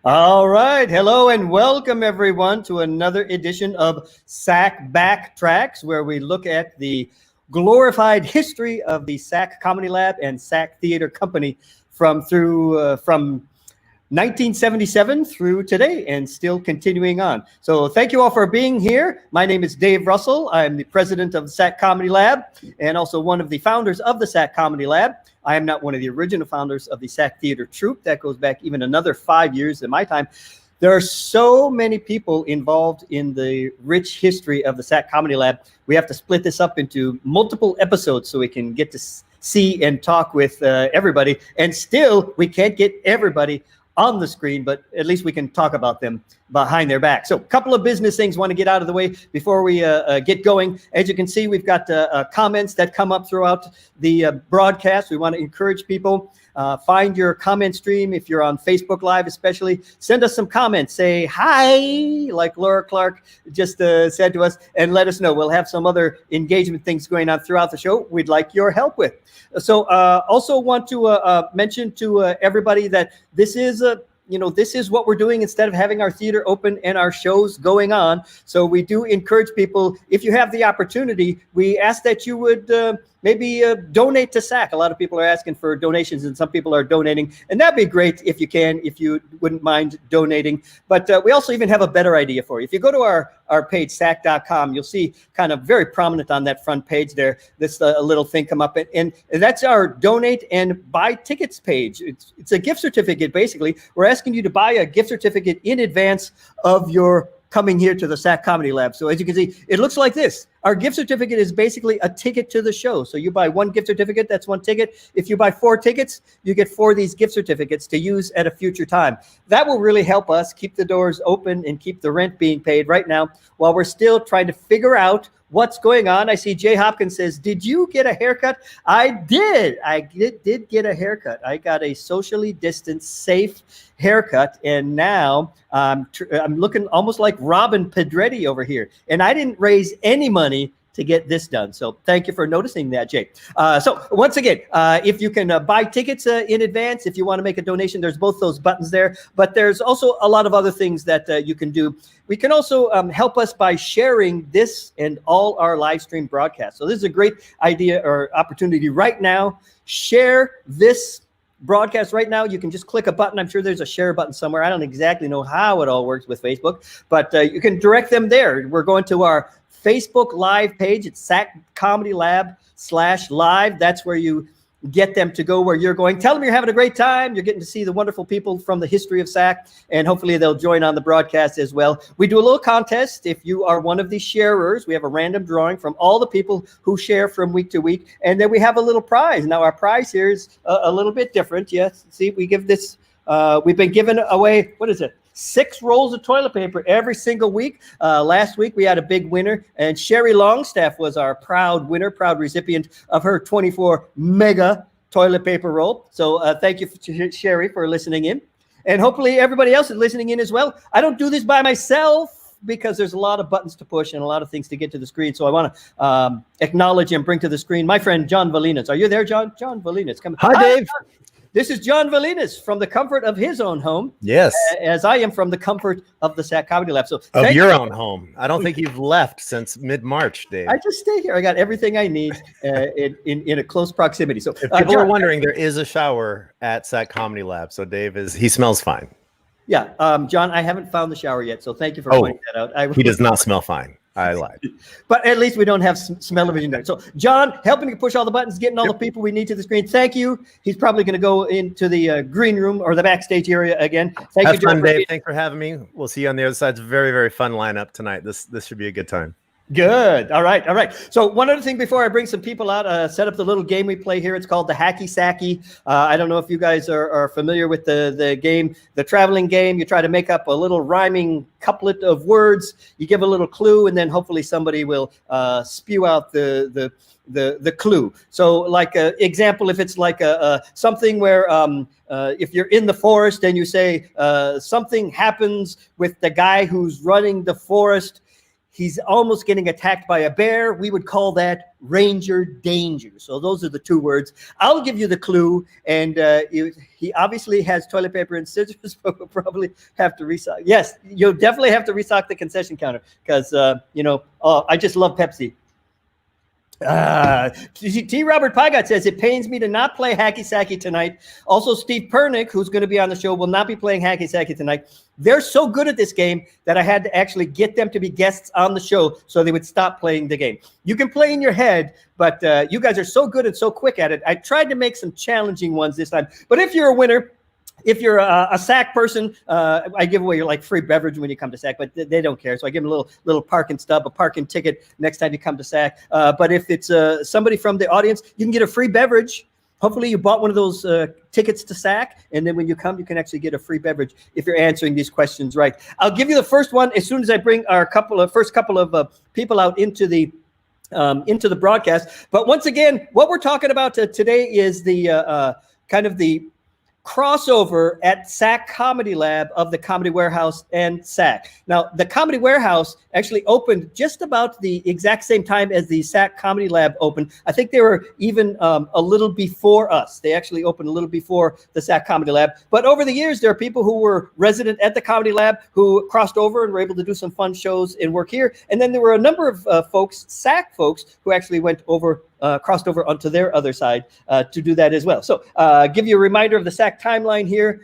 All right. Hello and welcome everyone to another edition of SAK Bak Traks, where we look at the glorified history of the SAK Comedy Lab and SAK Theater Company from 1977 through today and still continuing on. So thank you all for being here. My name is Dave Russell. I'm the president of the SAK Comedy Lab and also one of the founders of the SAK Comedy Lab. I am not one of the original founders of the SAK Theater Troupe. That goes back even another 5 years in my time. There are so many people involved in the rich history of the SAK Comedy Lab. We have to split this up into multiple episodes so we can get to see and talk with everybody. And still, we can't get everybody on the screen, but at least we can talk about them behind their back. So a couple of business things want to get out of the way before we get going. As you can see, we've got comments that come up throughout the broadcast. We want to encourage people. Find your comment stream. If you're on Facebook Live especially, send us some comments. Say hi, like Laura Clark just said to us, and let us know. We'll have some other engagement things going on throughout the show we'd like your help with. So also want to mention to everybody that this is this is what we're doing instead of having our theater open and our shows going on. So we do encourage people, if you have the opportunity, we ask that you would maybe donate to SAK. A lot of people are asking for donations and some people are donating, and that'd be great if you can, if you wouldn't mind donating. But we also even have a better idea for you. If you go to our page, SAK.com, you'll see kind of very prominent on that front page there, this little thing come up, and that's our donate and buy tickets page. It's a gift certificate, basically. We're asking you to buy a gift certificate in advance of your coming here to the SAK Comedy Lab. So as you can see, it looks like this. Our gift certificate is basically a ticket to the show. So you buy one gift certificate, that's one ticket. If you buy 4 tickets, you get 4 of these gift certificates to use at a future time. That will really help us keep the doors open and keep the rent being paid right now while we're still trying to figure out what's going on. I see Jay Hopkins says, did you get a haircut? I did. I did get a haircut. I got a socially distanced, safe haircut. And now I'm looking almost like Robin Pedretti over here. And I didn't raise any money to get this done. So thank you for noticing that, Jay. So once again, if you can buy tickets in advance, if you want to make a donation, there's both those buttons there. But there's also a lot of other things that you can do. We can also help us by sharing this and all our live stream broadcasts. So this is a great idea or opportunity right now. Share this broadcast right now. You can just click a button. I'm sure there's a share button somewhere. I don't exactly know how it all works with Facebook, but you can direct them there. We're going to our Facebook Live page. It's SAK Comedy Lab /live. That's where you get them to go where you're going. Tell them you're having a great time. You're getting to see the wonderful people from the history of SAK, and hopefully they'll join on the broadcast as well. We do a little contest. If you are one of the sharers, we have a random drawing from all the people who share from week to week, and then we have a little prize. Now, our prize here is a little bit different. Yes, see, we give this, we've been giving away, what is it? 6 rolls of toilet paper every single week. Last week, we had a big winner, and Sherry Longstaff was our proud winner, proud recipient of her 24 mega toilet paper roll. So thank you, Sherry, for listening in. And hopefully everybody else is listening in as well. I don't do this by myself because there's a lot of buttons to push and a lot of things to get to the screen. So I want to acknowledge and bring to the screen my friend, John Valinas. Are you there, John? John Valinas. Come. Hi, Dave. John. This is John Valinas from the comfort of his own home. Yes. As I am from the comfort of the SAK Comedy Lab. So of your own home. I don't think you've left since mid-March, Dave. I just stay here. I got everything I need in a close proximity. So if people are wondering, there is a shower at SAK Comedy Lab. So Dave he smells fine. Yeah. John, I haven't found the shower yet. So thank you for pointing that out. He does not smell fine. I lied. But at least we don't have smell-o-vision there. So John, helping to push all the buttons, getting all the people we need to the screen. Thank you. He's probably going to go into the green room or the backstage area again. Thank you, John. Dave. Thanks for having me. We'll see you on the other side. It's a very, very fun lineup tonight. This should be a good time. Good. All right. All right. So one other thing before I bring some people out, set up the little game we play here. It's called the Hacky Sacky. I don't know if you guys are familiar with the game, the traveling game. You try to make up a little rhyming couplet of words. You give a little clue, and then hopefully somebody will spew out the clue. So like example, if it's like something where if you're in the forest and you say something happens with the guy who's running the forest, he's almost getting attacked by a bear. We would call that ranger danger. So those are the two words. I'll give you the clue. And he obviously has toilet paper and scissors, but we'll probably have to restock. Yes, you'll definitely have to restock the concession counter because, I just love Pepsi. T. Robert Pygott says, it pains me to not play Hacky Sacky tonight. Also, Steve Pernik, who's going to be on the show, will not be playing Hacky Sacky tonight. They're so good at this game that I had to actually get them to be guests on the show so they would stop playing the game. You can play in your head, but you guys are so good and so quick at it. I tried to make some challenging ones this time. But if you're a winner, if you're a SAK person, I give away like free beverage when you come to SAK, but they don't care. So I give them a little parking stub, a parking ticket next time you come to SAK. But if it's somebody from the audience, you can get a free beverage. Hopefully you bought one of those tickets to SAK, and then when you come, you can actually get a free beverage if you're answering these questions right. I'll give you the first one as soon as I bring our first couple of people out into the broadcast. But once again, what we're talking about today is the kind of the crossover at SAK Comedy Lab of the Comedy Warehouse and SAK. Now, the Comedy Warehouse actually opened just about the exact same time as the SAK Comedy Lab opened. I think they were even a little before us. They actually opened a little before the SAK Comedy Lab. But over the years, there are people who were resident at the Comedy Lab who crossed over and were able to do some fun shows and work here. And then there were a number of folks, SAK folks, who actually went over crossed over onto their other side to do that as well. So give you a reminder of the SAK timeline here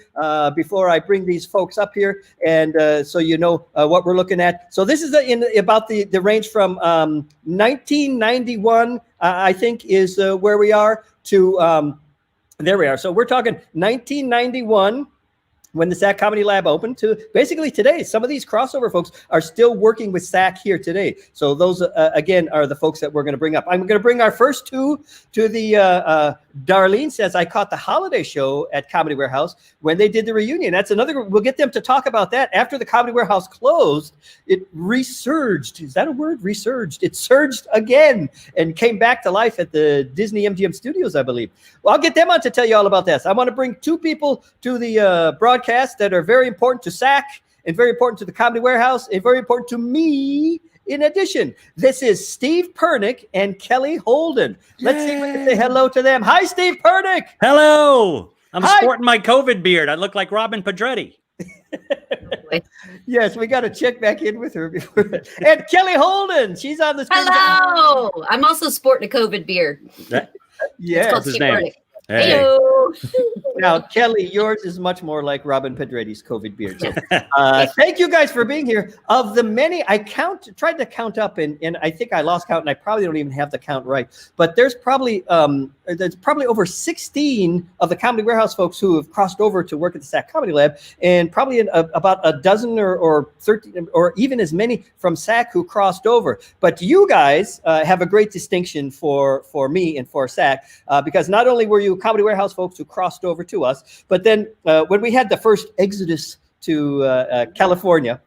before I bring these folks up here, and so you know what we're looking at. So this is about the range from 1991, I think, is where we are, to there we are. So we're talking 1991. When the SAK Comedy Lab opened, to basically today. Some of these crossover folks are still working with SAK here today. So those, again, are the folks that we're going to bring up. I'm going to bring our first two to the, Darlene says, I caught the holiday show at Comedy Warehouse when they did the reunion. That's another, we'll get them to talk about that. After the Comedy Warehouse closed, it resurged. Is that a word? Resurged. It surged again and came back to life at the Disney MGM Studios, I believe. Well, I'll get them on to tell you all about this. I want to bring two people to the broadcast that are very important to SAK and very important to the Comedy Warehouse and very important to me. In addition, this is Steve Pernik and Kelly Holden. Let's see if we can say hello to them. Hi, Steve Pernik. Hello. I'm sporting my COVID beard. I look like Robin Pedretti. Yes, we got to check back in with her before. And Kelly Holden, she's on the screen. Hello. I'm also sporting a COVID beard. Yeah, What's his name? Hey. Now, Kelly, yours is much more like Robin Pedretti's COVID beard. So, thank you guys for being here. Of the many, I tried to count up, and I think I lost count, and I probably don't even have the count right. But there's probably over 16 of the Comedy Warehouse folks who have crossed over to work at the SAK Comedy Lab, and probably about a dozen or 13 or even as many from SAK who crossed over. But you guys have a great distinction for me and for SAK because not only were you Comedy Warehouse folks who crossed over to us, but then when we had the first exodus to California,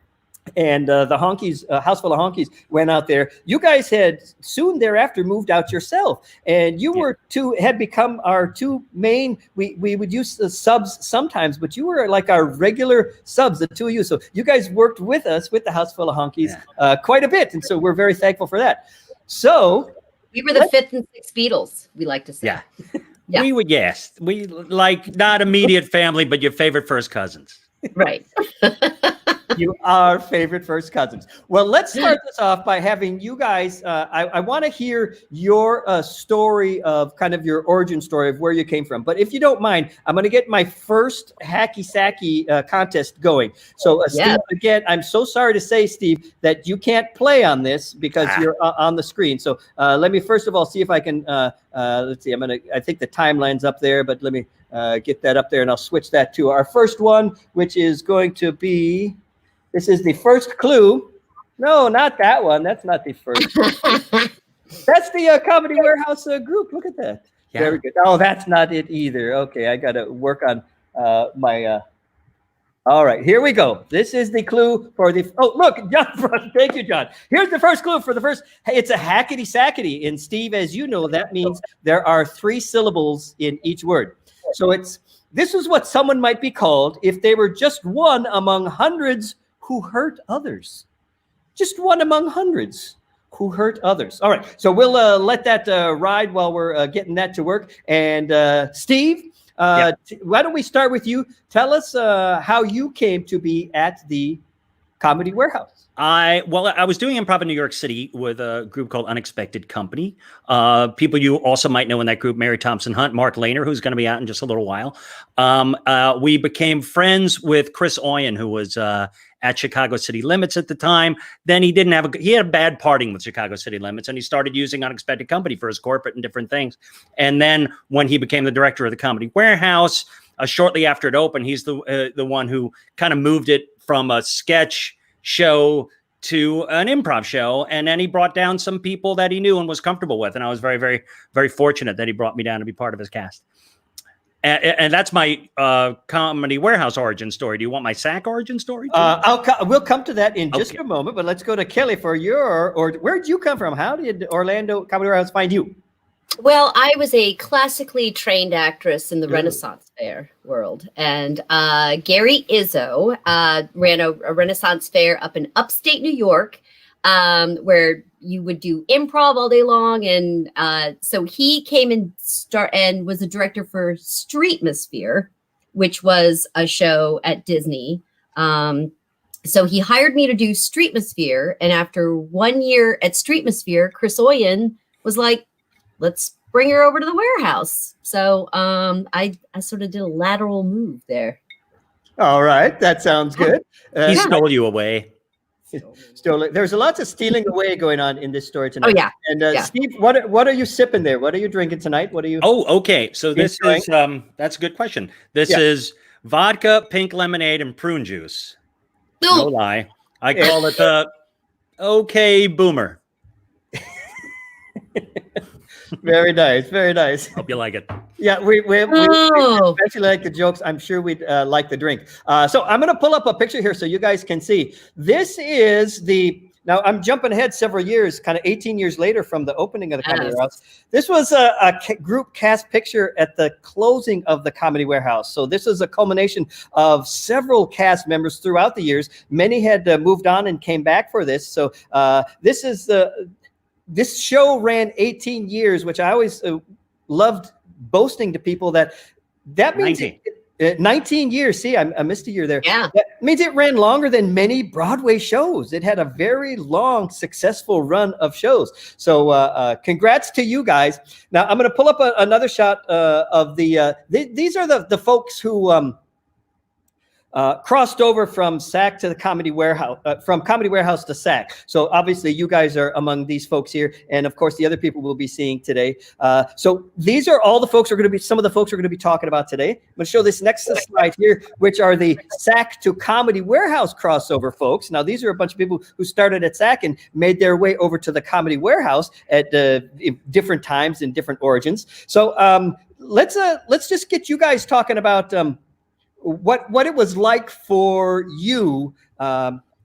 and the honkies, house full of honkies, went out there, you guys had soon thereafter moved out yourself, and you had become our two main. We would use the subs sometimes, but you were like our regular subs, the two of you. So you guys worked with us with the house full of honkies quite a bit, and so we're very thankful for that. So we were the fifth and sixth Beatles, we like to say. Yeah. Yeah. We would, yes. We like not immediate family, but your favorite first cousins. Right. You are favorite first cousins. Well, let's start this off by having you guys, I want to hear your story of kind of your origin story of where you came from. But if you don't mind, I'm going to get my first hacky sacky contest going. So Steve, again, I'm so sorry to say, Steve, that you can't play on this because you're on the screen. So let me first of all see if I can, let's see, I think the timeline's up there, but let me get that up there and I'll switch that to our first one, which is going to be, this is the first clue. No, not that one. That's not the first. That's the Comedy Warehouse group. Look at that. Yeah. Very good. Oh, that's not it either. Okay, I got to work on my. All right, here we go. This is the clue for the. Oh, look, John. Thank you, John. Here's the first clue for the first. Hey, it's a hackety sackety. And Steve, as you know, that means there are 3 syllables in each word. So this is what someone might be called if they were just one among hundreds who hurt others. just one among hundreds who hurt others. All right, so we'll let that ride while we're getting that to work. And Steve, why don't we start with you? Tell us how you came to be at the Comedy Warehouse. I was doing improv in New York City with a group called Unexpected Company. People you also might know in that group: Mary Thompson Hunt, Mark Lehner, who's going to be out in just a little while. We became friends with Chris Oyen, who was at Chicago City Limits at the time. Then he had a bad parting with Chicago City Limits, and he started using Unexpected Company for his corporate and different things. And then when he became the director of the Comedy Warehouse, shortly after it opened, he's the one who kind of moved it from a sketch show to an improv show. And then he brought down some people that he knew and was comfortable with. And I was very, very, very fortunate that he brought me down to be part of his cast. And that's my Comedy Warehouse origin story. Do you want my SAK origin story? We'll come to that in just a moment, but let's go to Kelly for where did you come from? How did Orlando Comedy Warehouse find you? Well, I was a classically trained actress in the Renaissance Fair world. And Gary Izzo ran a Renaissance Fair up in upstate New York, where you would do improv all day long. And so he came and was a director for Streetmosphere, which was a show at Disney. So he hired me to do Streetmosphere. And after 1 year at Streetmosphere, Chris Oyen was like, let's bring her over to the warehouse. So I sort of did a lateral move there. All right. That sounds good. He stole you away. There's lots of stealing away going on in this story tonight. Oh, yeah. And Steve, what are you sipping there? What are you drinking tonight? What are you? Oh, okay. So this is, that's a good question. This is vodka, pink lemonade, and prune juice. No lie. I call it the okay boomer. Very nice. Very nice. Hope you like it. Yeah, we especially like the jokes. I'm sure we'd like the drink. So I'm going to pull up a picture here so you guys can see. This is now I'm jumping ahead several years, kind of 18 years later from the opening of the Comedy Warehouse. This was a group cast picture at the closing of the Comedy Warehouse. So this is a culmination of several cast members throughout the years. Many had moved on and came back for this. So this show ran 18 years, which I always loved boasting to people that means 19 years. See, I missed a year there. Yeah. That means it ran longer than many Broadway shows. It had a very long, successful run of shows. So congrats to you guys. Now I'm going to pull up another shot of these are the folks who crossed over from SAK to the Comedy Warehouse, from Comedy Warehouse to SAK. So obviously you guys are among these folks here. And of course, the other people we'll be seeing today. So these are all the folks some of the folks we're going to be talking about today. I'm going to show this next slide here, which are the SAK to Comedy Warehouse crossover folks. Now, these are a bunch of people who started at SAK and made their way over to the Comedy Warehouse at different times and different origins. So let's just get you guys talking about what it was like for you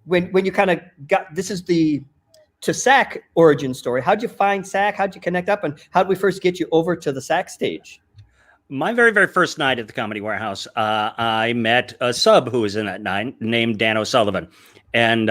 when you kind of got, this is the to SAK origin story. How'd you find SAK? How'd you connect up? And how'd we first get you over to the SAK stage? My very, very first night at the Comedy Warehouse, I met a sub who was in that night named Dan O'Sullivan. And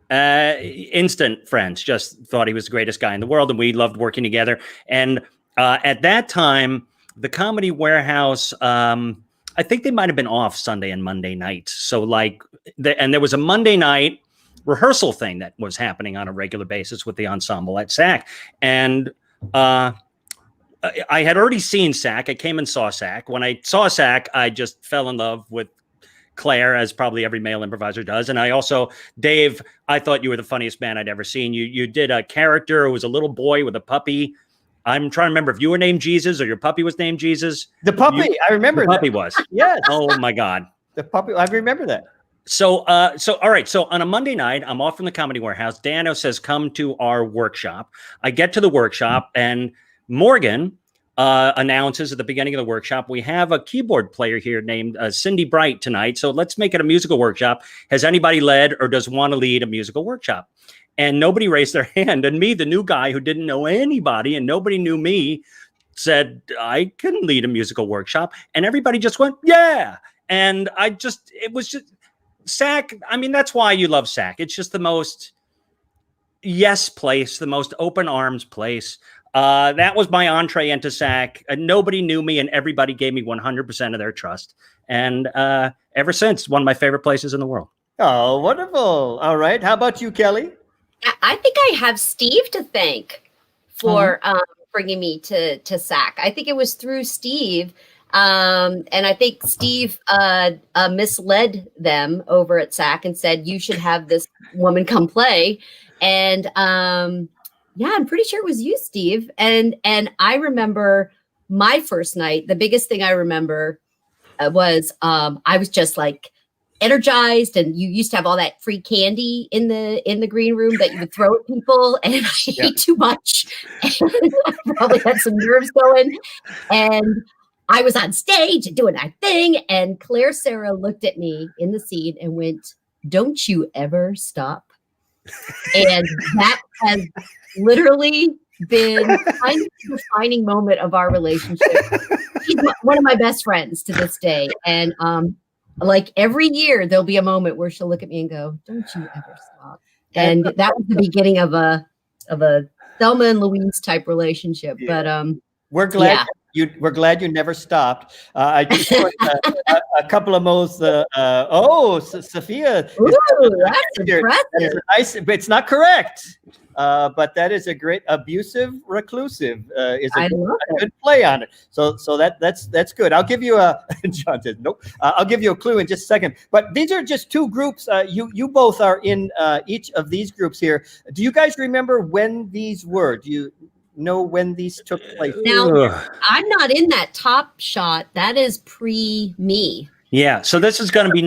instant friends, just thought he was the greatest guy in the world. And we loved working together. And at that time, the Comedy Warehouse, I think they might have been off Sunday and Monday nights. So and there was a Monday night rehearsal thing that was happening on a regular basis with the ensemble at SAK. And I had already seen SAK. I came and saw SAK. When I saw SAK, I just fell in love with Claire, as probably every male improviser does. And I also, Dave, I thought you were the funniest man I'd ever seen. You did a character who was a little boy with a puppy. I'm trying to remember if you were named Jesus or your puppy was named Jesus. The puppy, I remember the puppy was. Yes. Oh my God. The puppy, I remember that. So all right. So on a Monday night, I'm off from the Comedy Warehouse. Dano says, come to our workshop. I get to the workshop and Morgan announces at the beginning of the workshop, we have a keyboard player here named Cindy Bright tonight. So let's make it a musical workshop. Has anybody led or does want to lead a musical workshop? And nobody raised their hand. And me, the new guy who didn't know anybody and nobody knew me, said, I can lead a musical workshop. And everybody just went, yeah. And it was just SAK. I mean, that's why you love SAK. It's just the most yes place, the most open arms place. That was my entree into SAK. Nobody knew me, and everybody gave me 100% of their trust. And ever since, one of my favorite places in the world. Oh, wonderful. All right. How about you, Kelly? I think I have Steve to thank for bringing me to SAK. I think it was through Steve. And I think Steve misled them over at SAK and said, you should have this woman come play. And yeah, I'm pretty sure it was you, Steve. And I remember my first night, the biggest thing I remember was I was just like energized, and you used to have all that free candy in the green room that you would throw at people, and I ate too much and I probably had some nerves going, and I was on stage doing that thing, and Claire Sarah looked at me in the scene and went, "Don't you ever stop." And that has literally been kind of the defining moment of our relationship. She's one of my best friends to this day, and like every year there'll be a moment where she'll look at me and go, "Don't you ever stop." And that was the beginning of a Thelma and Louise type relationship. Yeah. But we're glad we're glad you never stopped. I just put a couple of most. Sophia. Ooh, that's impressive. That is nice, but it's not correct. But that is a great abusive reclusive is a good play on it. So that's good. I'll give you a John says nope. I'll give you a clue in just a second. But these are just two groups. You both are in each of these groups here. Do you guys remember when these were? Do you know when these took place? Now, I'm not in that top shot. That is pre me. Yeah. So this is going to be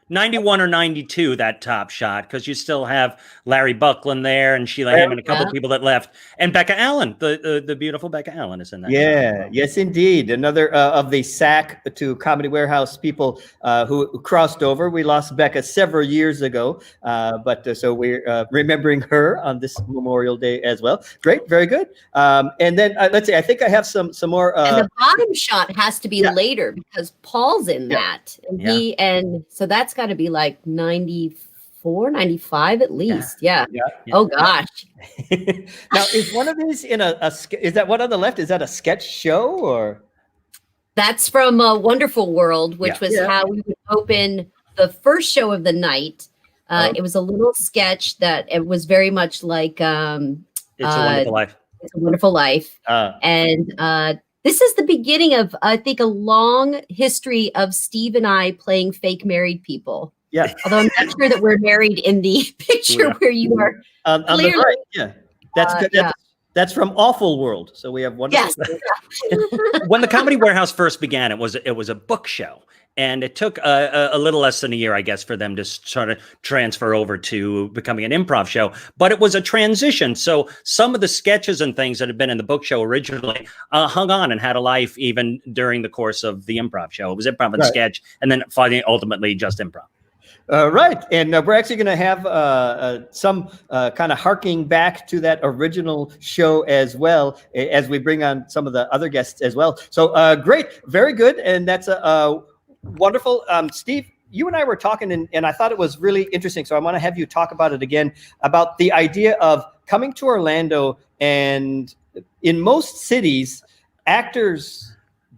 91 or 92, that top shot, because you still have Larry Buckland there and Sheila Hamm and a couple of people that left. And Becca Allen, the beautiful Becca Allen is in that. Yeah, yes, indeed. Another of the SAK to Comedy Warehouse people who crossed over. We lost Becca several years ago, but so we're remembering her on this Memorial Day as well. Great, very good. And then let's see, I think I have some more. And the bottom shot has to be later because Paul's in that. And and so that's got to be like 94, 95 at least. Yeah. Oh gosh. Now, is one of these in is that one on the left? Is that a sketch show or? That's from Wonderful World, which was how we would open the first show of the night. It was a little sketch that it was very much like It's a Wonderful Life. It's a Wonderful Life. And this is the beginning of, I think, a long history of Steve and I playing fake married people. Yeah. Although I'm not sure that we're married in the picture where you are. On the right. Yeah. That's good. That's from Awful World. So we have one. Yes. When the Comedy Warehouse first began, it was a book show. And it took a little less than a year, I guess, for them to sort of transfer over to becoming an improv show. But it was a transition. So some of the sketches and things that had been in the book show originally hung on and had a life even during the course of the improv show. It was improv and sketch, and then finally, ultimately, just improv. Right. And we're actually going to have some kind of harking back to that original show as well, as we bring on some of the other guests as well. So great. Very good. And that's wonderful. Steve, you and I were talking, and I thought it was really interesting. So I want to have you talk about it again, about the idea of coming to Orlando. And in most cities, actors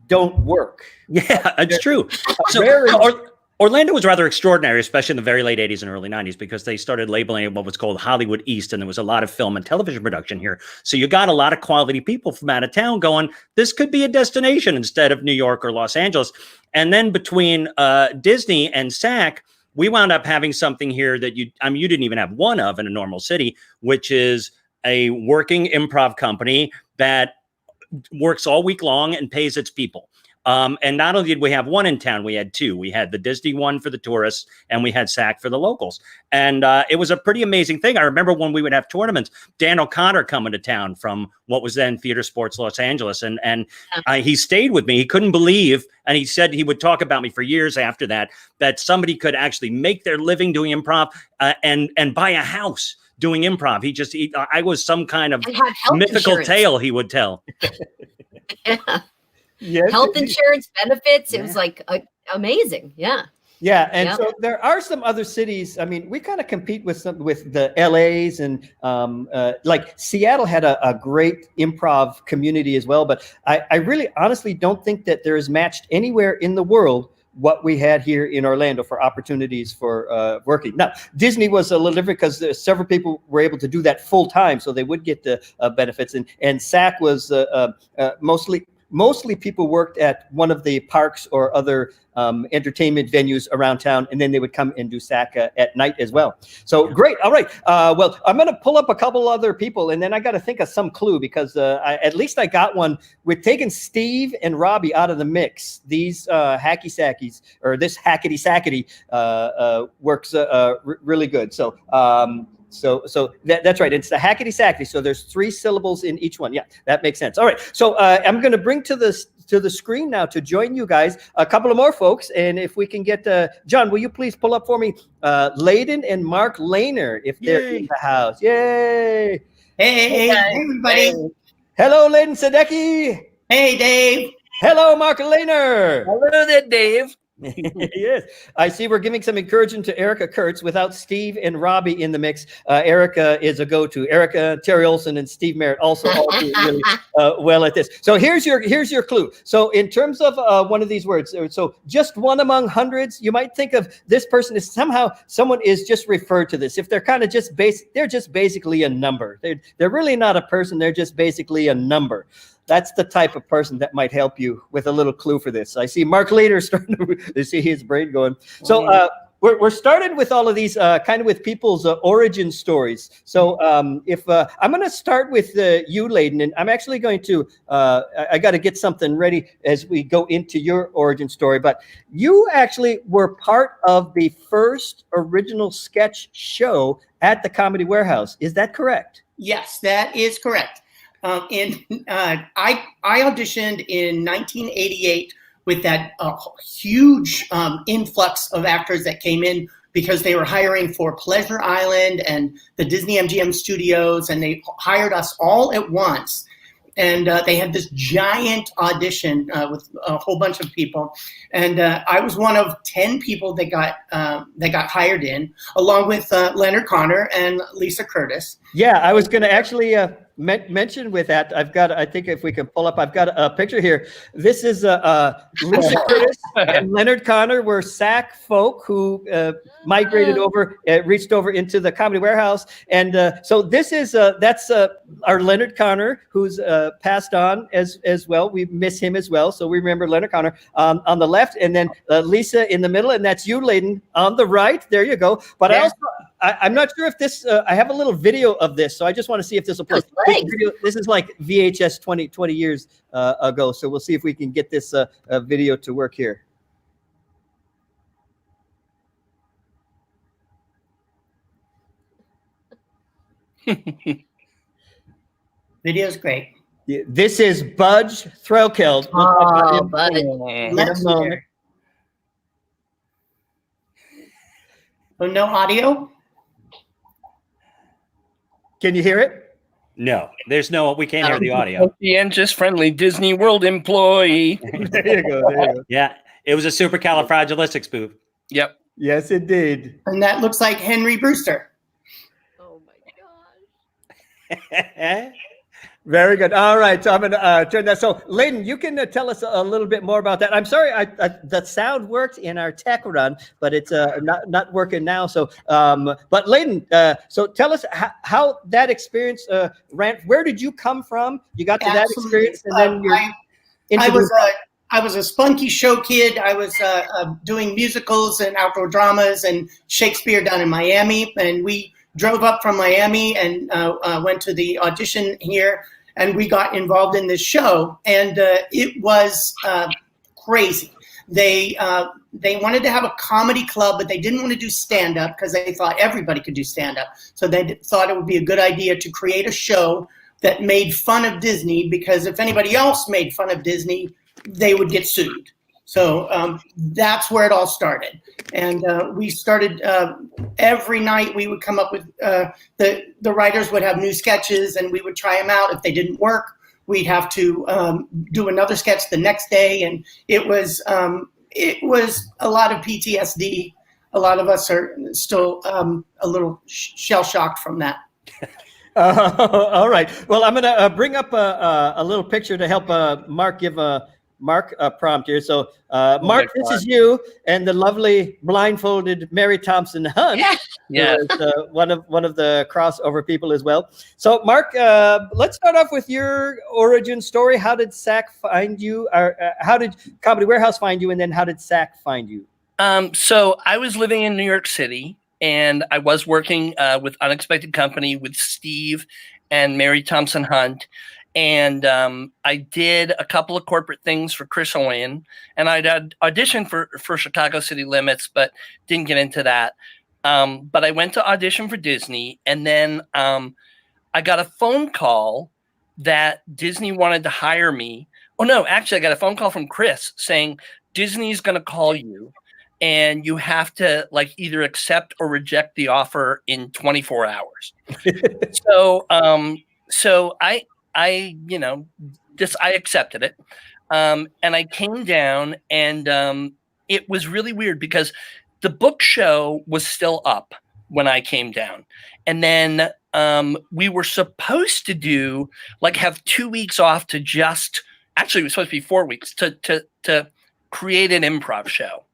don't work. Yeah, it's true. So Orlando was rather extraordinary, especially in the very late 80s and early 90s, because they started labeling it what was called Hollywood East, and there was a lot of film and television production here. So you got a lot of quality people from out of town going, this could be a destination instead of New York or Los Angeles. And then between Disney and SAK, we wound up having something here that you didn't even have one of in a normal city, which is a working improv company that works all week long and pays its people. And not only did we have one in town, we had two. We had the Disney one for the tourists, and we had SAK for the locals. And it was a pretty amazing thing. I remember when we would have tournaments, Dan O'Connor coming to town from what was then Theater Sports Los Angeles. And he stayed with me. He couldn't believe, and he said he would talk about me for years after that somebody could actually make their living doing improv and buy a house doing improv. I was some kind of mythical tale he would tell. Yeah. Yes. Health insurance benefits. It was like amazing. Yeah. Yeah, and Yep. so there are some other cities. I mean, we kind of compete with the LAs, and like Seattle had a great improv community as well. But I really honestly don't think that there is matched anywhere in the world what we had here in Orlando for opportunities for working. Now, Disney was a little different because several people were able to do that full time, so they would get the benefits. And SAK was mostly people worked at one of the parks or other entertainment venues around town, and then they would come and do SAK at night as well. So great. All right. Well, I'm going to pull up a couple other people, and then I got to think of some clue because at least I got one. We're taking Steve and Robbie out of the mix. These hacky sackies, or this hackety sackety works really good. So that's right. It's the hackety sackety. So there's 3 syllables in each one. Yeah, that makes sense. All right. So I'm going to bring to the screen now to join you guys a couple of more folks. And if we can get John, will you please pull up for me Layden and Mark Lehner if they're in the house? Yay! Hey, everybody. Hello, Layden Sadecki. Hey, Dave. Hello, Mark Lehner. Hello there, Dave. Yes, I see we're giving some encouragement to Erica Kurtz without Steve and Robbie in the mix. Erica is a go-to. Erica, Terry Olson, and Steve Merritt also all do really well at this. So here's your clue. So in terms of one of these words, so just one among hundreds, you might think of this person as somehow someone is just referred to this. If they're kind of just they're just basically a number. They're really not a person. They're just basically a number. That's the type of person that might help you with a little clue for this. I see Mark Lehner starting to see his brain going. So we're started with all of these kind of with people's origin stories. So if I'm going to start with you, Layden, and I'm actually going to, I got to get something ready as we go into your origin story. But you actually were part of the first original sketch show at the Comedy Warehouse. Is that correct? Yes, that is correct. I auditioned in 1988 with that huge influx of actors that came in because they were hiring for Pleasure Island and the Disney MGM studios, and they hired us all at once. And they had this giant audition with a whole bunch of people, and I was one of 10 people that got hired in, along with Leonard Connor and Lisa Curtis. Yeah, I was going to actually mention with that. I think if we can pull up, I've got a picture here. This is Lisa Curtis and Leonard Connor were SAK folk who migrated over, reached over into the Comedy Warehouse. And so this is, that's our Leonard Connor, who's passed on as well. We miss him as well. So we remember Leonard Connor on the left, and then Lisa in the middle, and that's you, Layden, on the right. There you go. But yeah. I'm not sure if this, I have a little video of this, so I just want to see if this will play. This is like VHS 20 years ago, so we'll see if we can get this video to work here. Video's great. Yeah, this is Budge Threlkeld. Oh, Budge. Let's hear. Oh, no audio? Can you hear it? No, we can't hear the audio. The interest-friendly Disney World employee. There you go. Yeah, it was a supercalifragilistic spoof. Yep. Yes, it did. And that looks like Henry Brewster. Oh my gosh. Very good. All right, so I'm going to turn that. So, Layden, you can tell us a little bit more about that. I'm sorry, the sound worked in our tech run, but it's not working now. So, but Layden, so tell us how that experience ran. Where did you come from? You got to that experience, and then I was a spunky show kid. I was doing musicals and outdoor dramas and Shakespeare down in Miami, and we drove up from Miami and went to the audition here. And we got involved in this show, and it was crazy. They wanted to have a comedy club, but they didn't want to do stand-up because they thought everybody could do stand-up. So they thought it would be a good idea to create a show that made fun of Disney, because if anybody else made fun of Disney, they would get sued. So that's where it all started. And we started every night. We would come up with the writers would have new sketches, and we would try them out. If they didn't work, we'd have to do another sketch the next day. And it was it was a lot of PTSD. A lot of us are still a little shell shocked from that. All right. Well, I'm going to bring up a little picture to help Mark give Mark a prompt here. So, Mark, this is you and the lovely blindfolded Mary Thompson Hunt. Yeah. Who is, one of the crossover people as well. So, Mark, let's start off with your origin story. How did SAK find you? Or how did Comedy Warehouse find you? And then how did SAK find you? So I was living in New York City, and I was working with Unexpected Company with Steve and Mary Thompson Hunt. And I did a couple of corporate things for Chris Owen, and I'd auditioned for Chicago City Limits, but didn't get into that. But I went to audition for Disney, and then I got a phone call that Disney wanted to hire me. Oh, no, actually, I got a phone call from Chris saying, Disney's going to call you, and you have to like either accept or reject the offer in 24 hours. So I accepted it. And I came down, and it was really weird because the book show was still up when I came down. And then we were supposed to have 2 weeks off to actually it was supposed to be 4 weeks to create an improv show.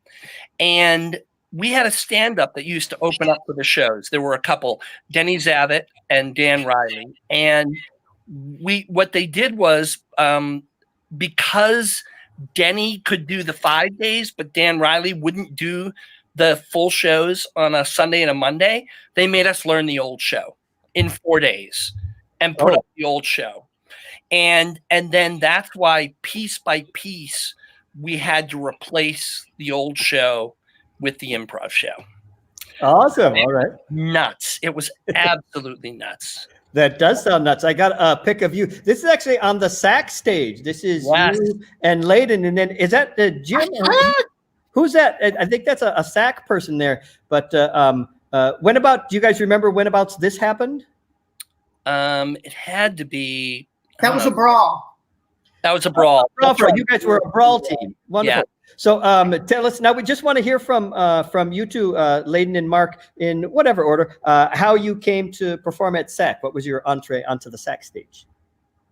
And we had a stand-up that used to open up for the shows. There were a couple, Denny Zavit and Dan Riley. And what they did was, because Denny could do the 5 days, but Dan Riley wouldn't do the full shows on a Sunday and a Monday, they made us learn the old show in 4 days and put up the old show. And then that's why piece by piece, we had to replace the old show with the improv show. Awesome. All right. Nuts. It was absolutely nuts. That does sound nuts. I got a pic of you. This is actually on the SAK stage. This is you and Layden. And then is that Jim? Who's that? I think that's a SAK person there. But do you guys remember when this happened? It had to be. That was a brawl. That was a brawl. That's right. You guys were a brawl team. Wonderful. Yeah. So tell us now. We just want to hear from you two, Layden and Mark, in whatever order, how you came to perform at SAK. What was your entree onto the SAK stage?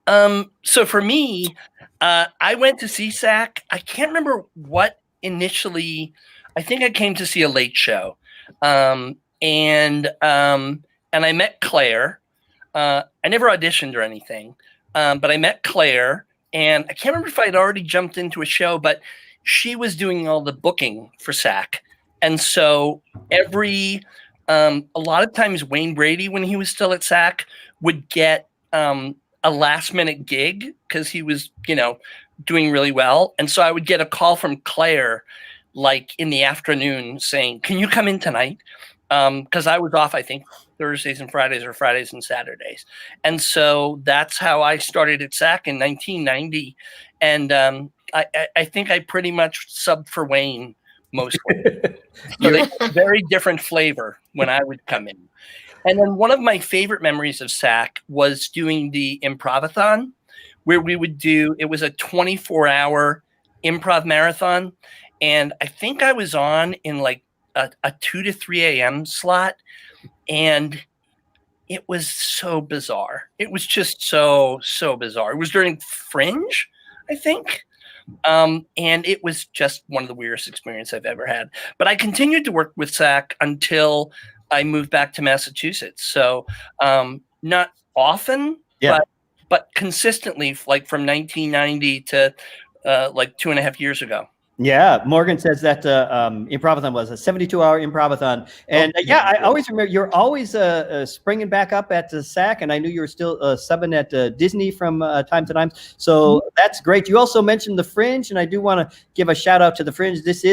So for me, I went to see SAK. I can't remember what initially. I think I came to see a late show, and I met Claire. I never auditioned or anything, but I met Claire. And I can't remember if I'd already jumped into a show, but she was doing all the booking for SAK. And so a lot of times Wayne Brady, when he was still at SAK, would get a last minute gig because he was, doing really well. And so I would get a call from Claire, like in the afternoon saying, can you come in tonight? Because I was off, I think, Thursdays and Fridays or Fridays and Saturdays. And so that's how I started at SAK in 1990. And I think I pretty much subbed for Wayne mostly. So very different flavor when I would come in. And then one of my favorite memories of SAK was doing the improvathon, where we would it was a 24-hour improv marathon. And I think I was on in like a 2 to 3 a.m. slot. And it was so bizarre. It was just so bizarre. It was during Fringe, I think. And it was just one of the weirdest experiences I've ever had. But I continued to work with SAK until I moved back to Massachusetts. So not often, but consistently, like from 1990 to like 2.5 years ago. Yeah, Morgan says that improvathon was a 72-hour improvathon, and I always remember you're always springing back up at the SAK, and I knew you were still subbing at Disney from time to time. So that's great. You also mentioned the Fringe, and I do want to give a shout out to the Fringe. This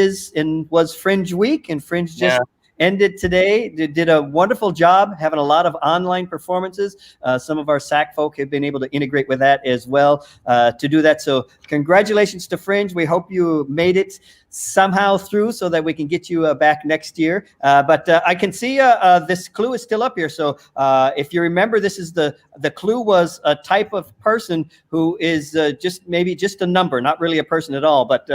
was Fringe Week, and Fringe just ended today. They did a wonderful job having a lot of online performances. Some of our SAK folk have been able to integrate with that as well to do that. So congratulations to Fringe. We hope you made it somehow through so that we can get you back next year. But I can see this clue is still up here. So if you remember, this is the clue was a type of person who is just a number, not really a person at all. But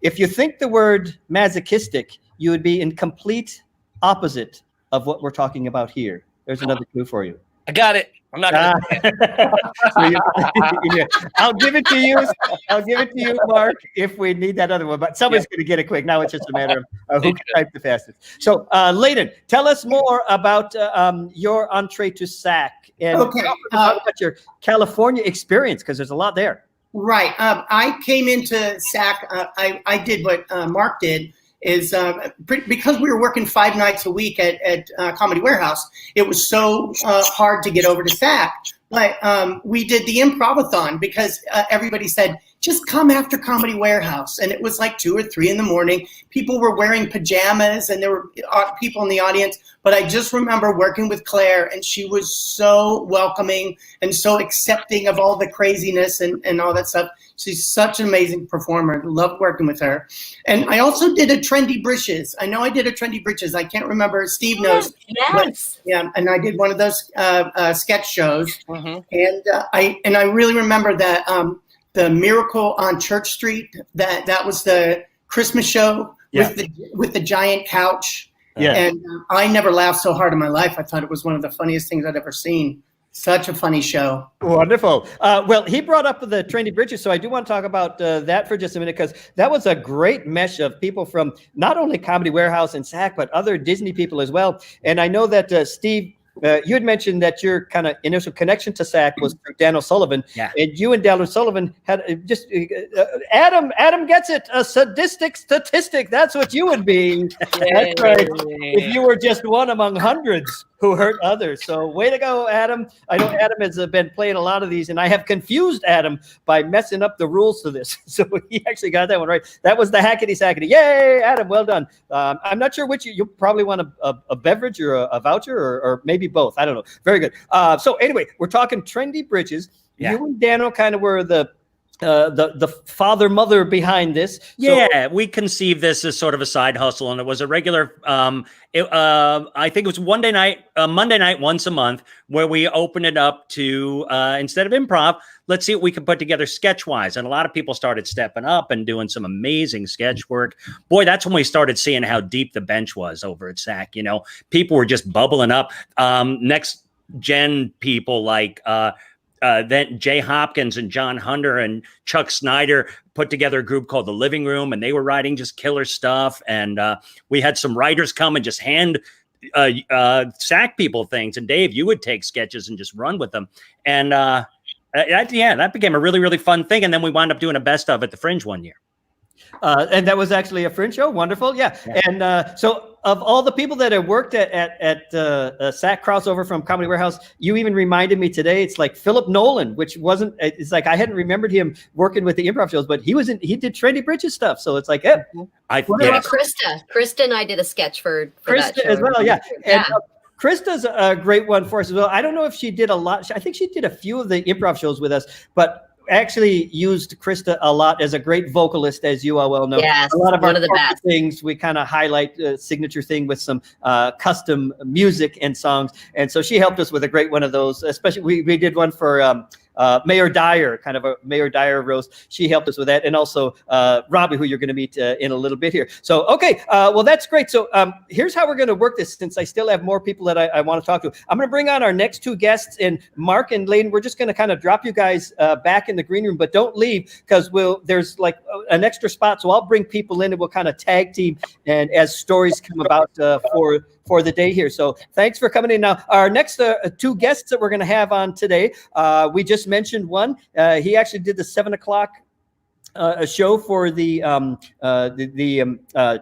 if you think the word masochistic, you would be in complete opposite of what we're talking about here. There's another clue for you. I got it. I'm not gonna say it. I'll give it to you. I'll give it to you, Mark, if we need that other one. But somebody's going to get it quick. Now it's just a matter of who can type the fastest. So, Layden, tell us more about your entree to SAK and talk about your California experience, because there's a lot there. Right. I came into SAK. I did what Mark did. Is because we were working 5 nights a week at Comedy Warehouse, it was so hard to get over to SAK. But we did the improv-a-thon because everybody said, just come after Comedy Warehouse. And it was like 2 or 3 in the morning. People were wearing pajamas and there were people in the audience. But I just remember working with Claire, and she was so welcoming and so accepting of all the craziness and all that stuff. She's such an amazing performer. Loved working with her. And I also did a Trendy Britches. I know I did a Trendy Britches. I can't remember. Steve knows. Yes. But, yeah, and I did one of those sketch shows. Mhm. And I really remember that the Miracle on Church Street. That was the Christmas show with the giant couch. Yeah. And I never laughed so hard in my life. I thought it was one of the funniest things I'd ever seen. Such a funny show. Wonderful. Well, he brought up the Trendy Bridges, so I do want to talk about that for just a minute, because that was a great mesh of people from not only Comedy Warehouse and SAK, but other Disney people as well. And I know that Steve, you had mentioned that your kind of initial connection to SAK was through Dan O'Sullivan. Yeah. And you and Dan O'Sullivan had just Adam gets it, a sadistic statistic. That's what you would be. That's right. If you were just one among hundreds who hurt others. So way to go, Adam. I know Adam has been playing a lot of these, and I have confused Adam by messing up the rules to this. So he actually got that one right. That was the hackety sackety. Yay, Adam, well done. I'm not sure which you'll probably want a beverage or a voucher or maybe both. I don't know. Very good. So anyway, we're talking Trendy Bridges. Yeah. You and Dano kind of were the father mother behind this. So, Yeah, we conceived this as sort of a side hustle, and it was a regular. I think it was Monday night, once a month, where we opened it up to instead of improv, let's see what we can put together sketch wise. And a lot of people started stepping up and doing some amazing sketch work. Boy, that's when we started seeing how deep the bench was over at SAK. You know, people were just bubbling up. Next gen people like. Then Jay Hopkins and John Hunter and Chuck Snyder put together a group called The Living Room, and they were writing just killer stuff. And we had some writers come and just hand SAK people things. And Dave, you would take sketches and just run with them. And that became a really, really fun thing. And then we wound up doing a best of at the Fringe one year. And that was actually a Fringe show. Wonderful. Yeah. And so of all the people that have worked at SAK crossover from Comedy Warehouse, you even reminded me today, it's like Philip Nolan, which wasn't, it's like, I hadn't remembered him working with the improv shows, but he did Trendy Bridges stuff. So it's like, yeah. Krista and I did a sketch for Krista that show as well. Yeah. Yeah. And, Krista's a great one for us as well. I don't know if she did a lot. I think she did a few of the improv shows with us, but actually used Krista a lot as a great vocalist, as you all well know. Yes, a lot of one our of the best things, we kind of highlight a signature thing with some custom music and songs. And so she helped us with a great one of those, especially we did one for Mayor Dyer, kind of a Mayor Dyer roast. She helped us with that. And also Robbie, who you're going to meet in a little bit here. So, okay, well, that's great. So here's how we're going to work this, since I still have more people that I want to talk to. I'm going to bring on our next 2 guests, and Mark and Layden, we're just going to kind of drop you guys back in the green room, but don't leave, because there's like an extra spot. So I'll bring people in and we'll kind of tag team and as stories come about for the day here. So thanks for coming in. Now, our next 2 guests that we're going to have on today, we just mentioned one. He actually did the 7 o'clock a show for the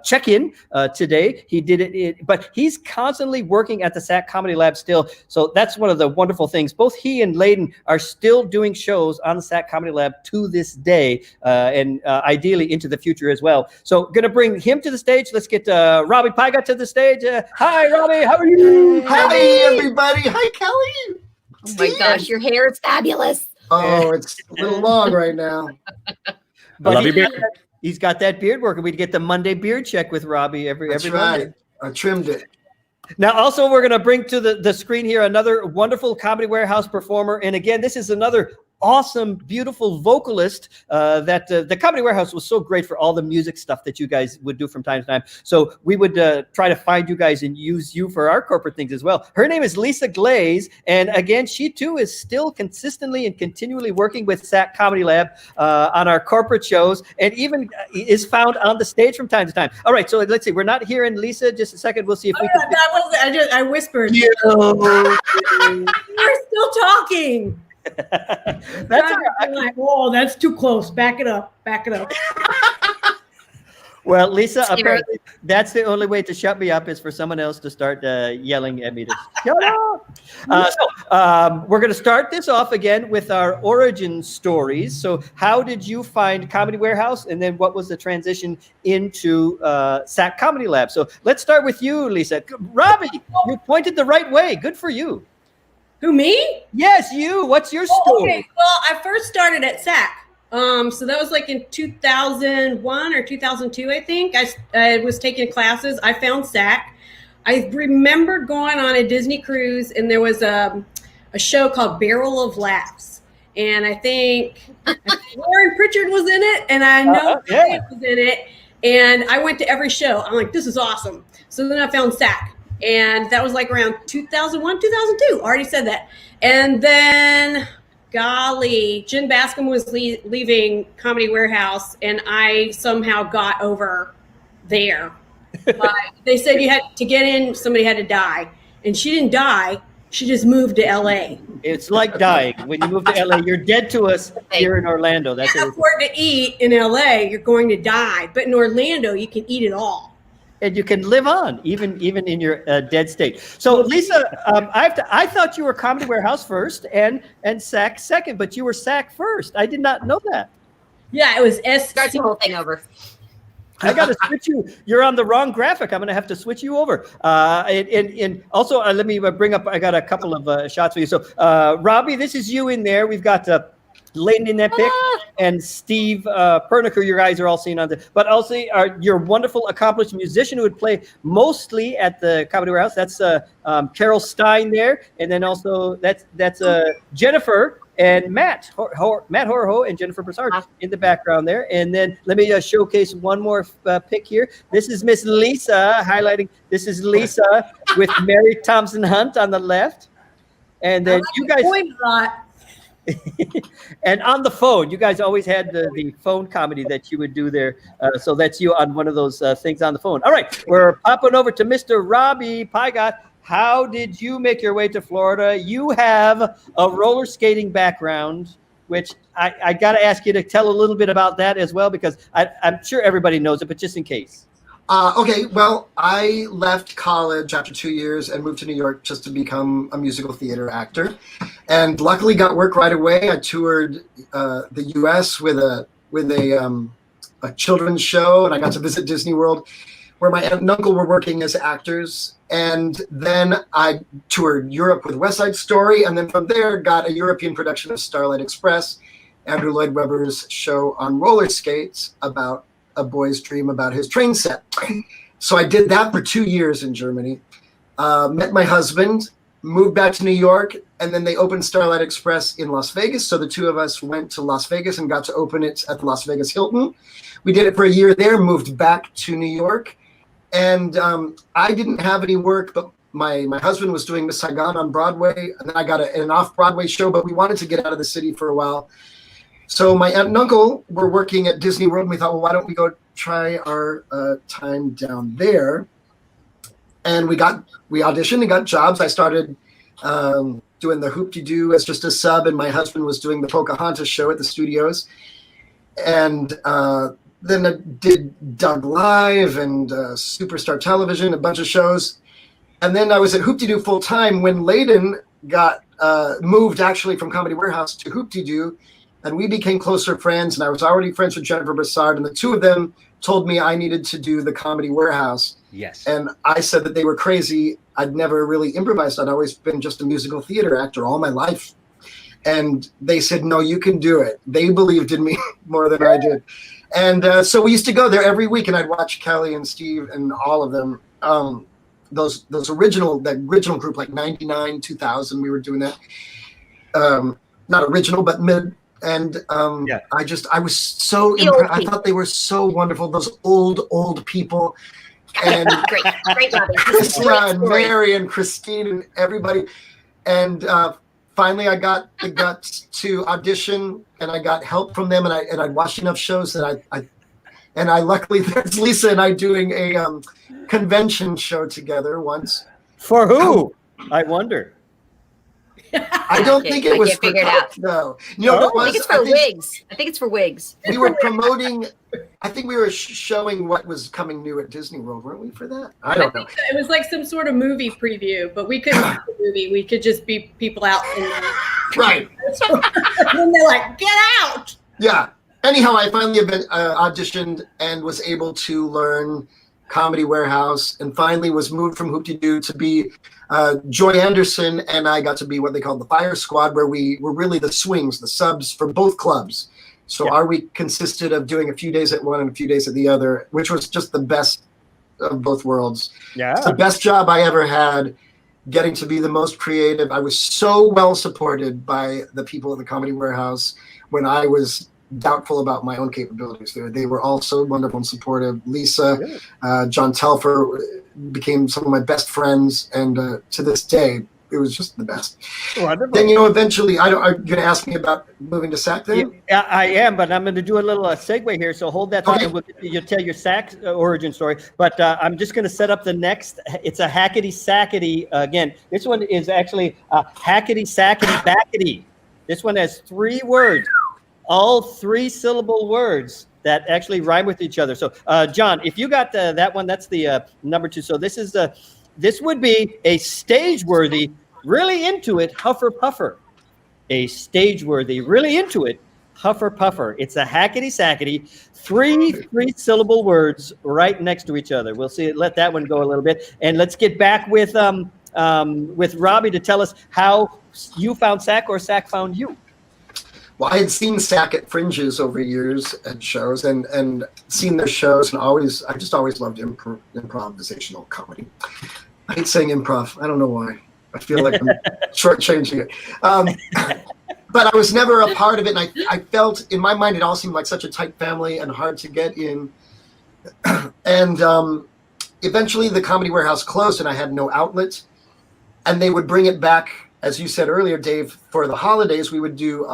check-in today. He did it, but he's constantly working at the SAK Comedy Lab still. So that's one of the wonderful things. Both he and Layden are still doing shows on the SAK Comedy Lab to this day, and ideally into the future as well. So going to bring him to the stage. Let's get Robbie Pygot to the stage. Hi, Robbie. How are you? Hi, everybody. Hi, Kelly. Oh my gosh, your hair is fabulous. Oh, it's a little long right now. But I love your beard. He's got that beard working. We get the Monday beard check with Robbie every That's Monday. right. I trimmed it. Now, also, we're going to bring to the screen here another wonderful Comedy Warehouse performer. And again, this is another awesome, beautiful vocalist that the Comedy Warehouse was so great for all the music stuff that you guys would do from time to time. So we would try to find you guys and use you for our corporate things as well. Her name is Lisa Glaze. And again, she too is still consistently and continually working with SAK Comedy Lab on our corporate shows, and even is found on the stage from time to time. All right, so let's see. We're not hearing Lisa. Just a second. We'll see if we can. I whispered. Yo. You're still talking. That's all right. Like, oh, that's too close. Back it up. Back it up. Well, Lisa, apparently that's the only way to shut me up is for someone else to start yelling at me to shut up. We're going to start this off again with our origin stories. So how did you find Comedy Warehouse, and then what was the transition into SAK Comedy Lab? So let's start with you, Lisa. Robbie, you pointed the right way. Good for you. Who, me? Yes, you. What's your story? Okay. Well, I first started at SAK. So that was like in 2001 or 2002, I think. I was taking classes. I found SAK. I remember going on a Disney cruise, and there was a show called Barrel of Laughs. And I think Lauren Pritchard was in it, and I know Pernik was in it. And I went to every show. I'm like, this is awesome. So then I found SAK. And that was like around 2001, 2002. Already said that. And then, golly, Jen Bascom was leaving Comedy Warehouse, and I somehow got over there. They said you had to get in, somebody had to die. And she didn't die. She just moved to LA. It's like dying. When you move to LA, you're dead to us here in Orlando. That's you can't afford to eat in LA, you're going to die. But in Orlando, you can eat it all. And you can live on even in your dead state. So Lisa, I thought you were Comedy Warehouse first and SAK second, but you were SAK first. I did not know that. Yeah, it was S. Start the whole thing over. I got to switch you. You're on the wrong graphic. I'm going to have to switch you over. And also, let me bring up. I got a couple of shots for you. So, Robbie, this is you in there. We've got Layden in that pic, and Steve Pernik, who you guys are all seeing on there. But also, your wonderful, accomplished musician who would play mostly at the Comedy Warehouse. That's Carol Stein there, and then also that's Jennifer and Matt Horho and Jennifer Broussard in the background there. And then let me showcase one more pic here. This is Miss Lisa highlighting. This is Lisa with Mary Thompson Hunt on the left, and then you guys. And on the phone, you guys always had the phone comedy that you would do there. So that's you on one of those things on the phone. All right, we're popping over to Mr. Robbie Pygot. How did you make your way to Florida? You have a roller skating background, which I got to ask you to tell a little bit about that as well, because I'm sure everybody knows it, but just in case. Okay, well, I left college after 2 years and moved to New York just to become a musical theater actor, and luckily got work right away. I toured the U.S. with a children's show, and I got to visit Disney World, where my aunt and uncle were working as actors. And then I toured Europe with West Side Story, and then from there got a European production of Starlight Express, Andrew Lloyd Webber's show on roller skates about a boy's dream about his train set. So I did that for 2 years in Germany, met my husband, moved back to New York, and then they opened Starlight Express in Las Vegas. So the two of us went to Las Vegas and got to open it at the Las Vegas Hilton. We did it for a year there, moved back to New York. And I didn't have any work, but my husband was doing Miss Saigon on Broadway. And then I got an off-Broadway show, but we wanted to get out of the city for a while. So my aunt and uncle were working at Disney World, and we thought, well, why don't we go try our time down there? And we auditioned and got jobs. I started doing the Hoop-de-Doo as just a sub, and my husband was doing the Pocahontas show at the studios. And then I did Doug Live and Superstar Television, a bunch of shows. And then I was at Hoop-de-Doo full time when Layden got moved actually from Comedy Warehouse to Hoop-de-Doo. And we became closer friends, and I was already friends with Jennifer Broussard, and the two of them told me I needed to do the Comedy Warehouse. Yes. And I said that they were crazy. I'd never really improvised. I'd always been just a musical theater actor all my life. And they said, no, you can do it. They believed in me more than I did. And so we used to go there every week, and I'd watch Kelly and Steve and all of them. That original group, like 99, 2000, we were doing that. not original, but mid. And Yeah. I was so The old impressed. I people. thought they were so wonderful. Those old people. And Great, Robbie. Krista Great and story. Mary and Christine and everybody. And finally, I got the guts to audition, and I got help from them, and I watched enough shows that I luckily there's Lisa and I doing a convention show together once. For who? I wonder. I don't think it was can't for figure it out. Coke, though. You know what it I was? think it's for wigs. I think it's for wigs. We were promoting. I think we were showing what was coming new at Disney World, weren't we? For that, I don't know. think it was like some sort of movie preview, but we couldn't do the movie. We could just be people out. Right. And they're like, get out. Yeah. Anyhow, I finally auditioned and was able to learn Comedy Warehouse, and finally was moved from Hoop-de-Doo to be Joy Anderson, and I got to be what they called the Fire Squad, where we were really the swings, the subs for both clubs. So our week consisted of doing a few days at one and a few days at the other, which was just the best of both worlds. Yeah. It's the best job I ever had, getting to be the most creative. I was so well supported by the people at the Comedy Warehouse when I was doubtful about my own capabilities there. They were all so wonderful and supportive. Lisa, John Telfer became some of my best friends, and to this day, it was just the best. Wonderful. Then, eventually, are you going to ask me about moving to SAK then? Yeah, I am, but I'm going to do a little segue here. So hold that thought, Okay. and you'll tell your SAK origin story. But I'm just going to set up the next. It's a hackety sackety. Again, this one is actually a hackety sackety backety. This one has 3 words, all 3-syllable words that actually rhyme with each other. So, John, if you got that one, that's the number 2. So this would be a stage-worthy, really into it, huffer puffer. A stage-worthy, really into it, huffer puffer. It's a hackety sackety, 3-syllable words right next to each other. We'll see. Let that one go a little bit, and let's get back with Robbie to tell us how you found SAK or SAK found you. Well, I had seen SAK at Fringes over years at shows, and seen their shows, and I just always loved improvisational comedy. I hate saying improv. I don't know why. I feel like I'm shortchanging it. But I was never a part of it, and I felt, in my mind, it all seemed like such a tight family and hard to get in. And eventually the Comedy Warehouse closed, and I had no outlet. And they would bring it back, as you said earlier, Dave, for the holidays. We would do,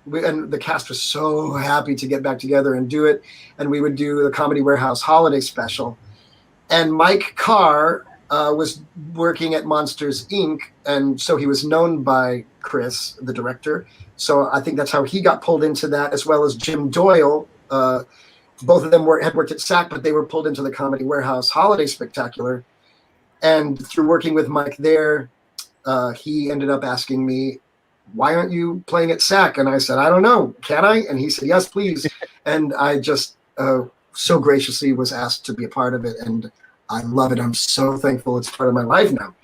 and the cast was so happy to get back together and do it. And we would do the Comedy Warehouse holiday special. And Mike Carr was working at Monsters, Inc., and so he was known by Chris, the director. So I think that's how he got pulled into that, as well as Jim Doyle. Both of them had worked at SAK, but they were pulled into the Comedy Warehouse Holiday Spectacular. And through working with Mike there, he ended up asking me, why aren't you playing at SAK? And I said, I don't know, can I? And he said, yes, please. And I just so graciously was asked to be a part of it, and I love it. I'm so thankful it's part of my life now.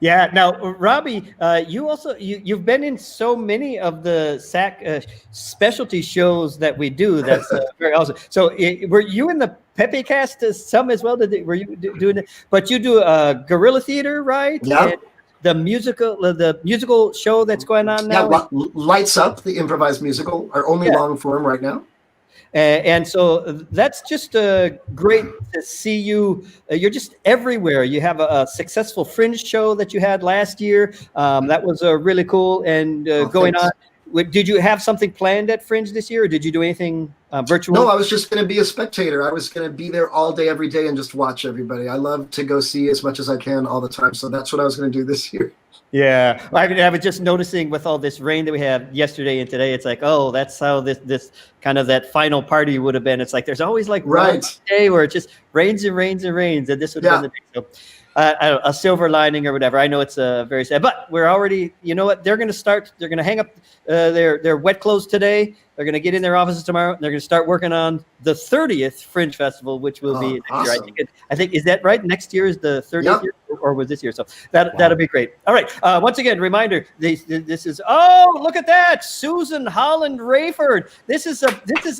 Yeah. Now, Robbie, you've been in so many of the SAK specialty shows that we do. That's very awesome. So, were you in the Pepe cast some as well? Were you doing it? But you do guerrilla theater, right? Yeah. And the musical show that's going on now. Yeah, Lights Up, the improvised musical, our only long form right now. And so that's just great to see you. You're just everywhere. You have a successful Fringe show that you had last year. That was really cool and going thanks. on. Did you have something planned at Fringe this year, or did you do anything virtual? No, I was just going to be a spectator. I was going to be there all day, every day, and just watch everybody. I love to go see as much as I can all the time. So that's what I was going to do this year. Yeah, I was just noticing with all this rain that we had yesterday and today, it's like, oh, that's how this kind of that final party would have been. It's like there's always like one day where it just rains and rains and rains, and this would have been the day. So I don't know, a silver lining or whatever. I know it's very sad, but we're already, you know what? They're going to hang up their wet clothes today. They're going to get in their offices tomorrow. And they're going to start working on the 30th Fringe Festival, which will be next year. I think, is that right? Next year is the 30th year, or was this year? So that'll be great. All right. Once again, reminder, this is, oh, look at that. Susan Holland Rayford. This is a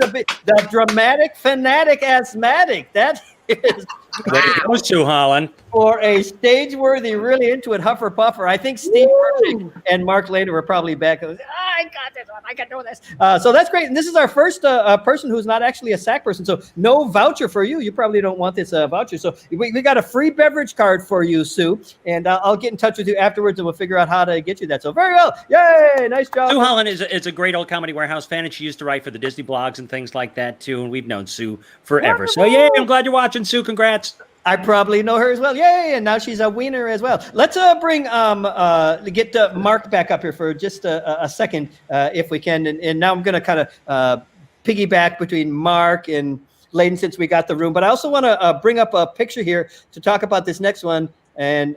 bit, the dramatic fanatic asthmatic. That is Way to go, Sue Holland. For a stage-worthy, really into it Hufflepuffer. I think Steve Pernik and Mark Later were probably back. I got this one. I can do this. So that's great. And this is our first person who's not actually a SAK person. So no voucher for you. You probably don't want this voucher. So we got a free beverage card for you, Sue. And I'll get in touch with you afterwards, and we'll figure out how to get you that. So very well. Yay! Nice job. Sue Holland is a great old Comedy Warehouse fan, and she used to write for the Disney blogs and things like that too. And we've known Sue forever. So yay! I'm glad you're watching, Sue. Congrats. I probably know her as well. Yay! And now she's a wiener as well. Let's bring get Mark back up here for just a second, if we can. And now I'm going to kind of piggyback between Mark and Layden since we got the room. But I also want to bring up a picture here to talk about this next one. And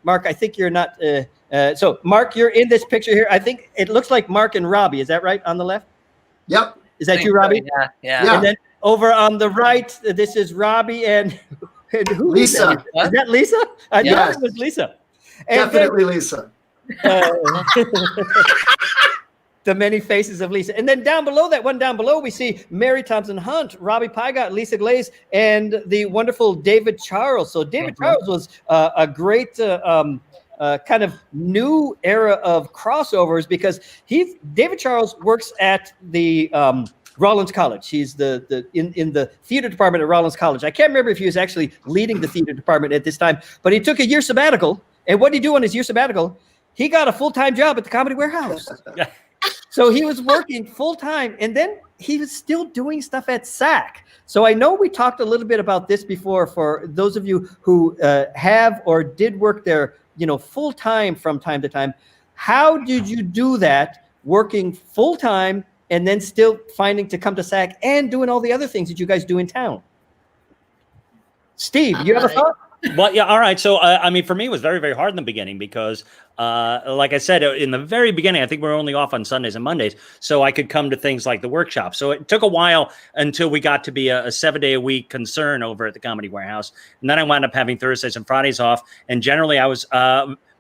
Mark, I think you're not. So Mark, you're in this picture here. I think it looks like Mark and Robbie. Is that right on the left? Yep. Is that you, Robbie? Yeah. And then over on the right, this is Robbie and who Lisa. Is that Lisa? I Yes. thought it was Lisa. And Definitely Lisa. the many faces of Lisa. And then down below, that one down below, we see Mary Thompson Hunt, Robbie Pygott, Lisa Glaze, and the wonderful David Charles. So David Charles was a great kind of new era of crossovers because David Charles works at the Rollins College. He's in the theater department at Rollins College. I can't remember if he was actually leading the theater department at this time, but he took a year sabbatical. And what did he do on his year sabbatical? He got a full-time job at the Comedy Warehouse. So he was working full-time, and then he was still doing stuff at SAK. So I know we talked a little bit about this before for those of you who have or did work there, full-time from time to time. How did you do that, working full-time and then still finding to come to SAK and doing all the other things that you guys do in town? Steve, you have a thought? Well, yeah, all right. So, I mean, for me, it was very, very hard in the beginning because, like I said, in the very beginning, I think we were only off on Sundays and Mondays, so I could come to things like the workshop. So it took a while until we got to be a 7-day-a-week concern over at the Comedy Warehouse. And then I wound up having Thursdays and Fridays off. And generally, I was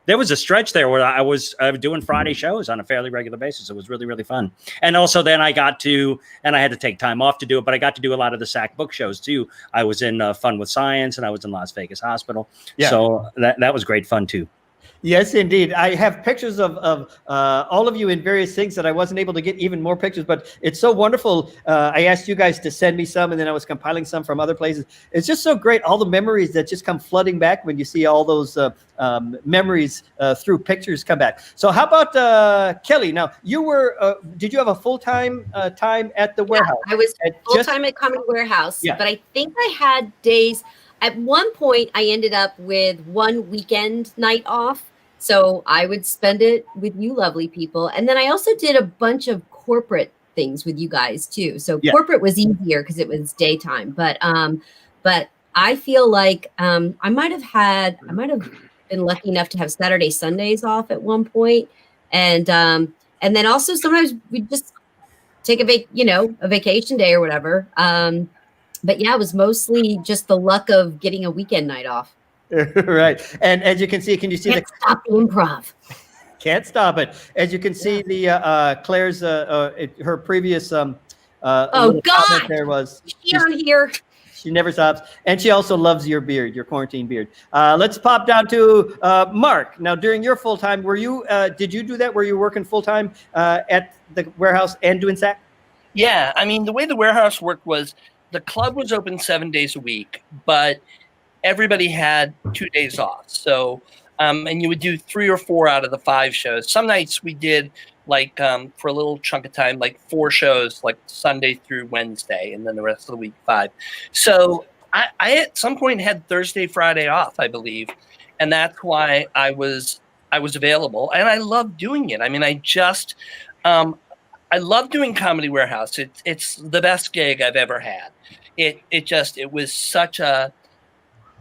there was a stretch there where I was doing Friday shows on a fairly regular basis. It was really, really fun. And also then I had to take time off to do it, but I got to do a lot of the SAK book shows too. I was in Fun with Science and I was in Las Vegas Hospital. Yeah. So that was great fun too. Yes, indeed. I have pictures of all of you in various things that I wasn't able to get even more pictures, but it's so wonderful. I asked you guys to send me some, and then I was compiling some from other places. It's just so great, all the memories that just come flooding back when you see all those memories through pictures come back. So how about Kelly? Now, you were, did you have a full-time time at the warehouse? I was full-time at Comedy Warehouse, but I think I had days. At one point, I ended up with one weekend night off. So I would spend it with you lovely people. And then I also did a bunch of corporate things with you guys too. So corporate was easier because it was daytime. But I feel like I might have been lucky enough to have Saturday, Sundays off at one point. And then also sometimes we just take a vacation day or whatever. But yeah, it was mostly just the luck of getting a weekend night off. Right. And as you can see, can you see Can't stop the improv? Can't stop it. As you can see, the Claire's her previous oh God, there was she on here. She never stops, and she also loves your beard, your quarantine beard. Let's pop down to Mark. Now, during your full time, were you? Did you do that? Were you working full time at the warehouse and doing SAK? Yeah, I mean, the way the warehouse worked was the club was open 7 days a week, but everybody had 2 days off. So, and you would do 3 or 4 out of the 5 shows. Some nights we did for a little chunk of time, 4 shows, Sunday through Wednesday, and then the rest of the week 5. So I at some point had Thursday, Friday off, I believe. And that's why I was available, and I love doing it. I mean, I love doing Comedy Warehouse. It's the best gig I've ever had. It was such a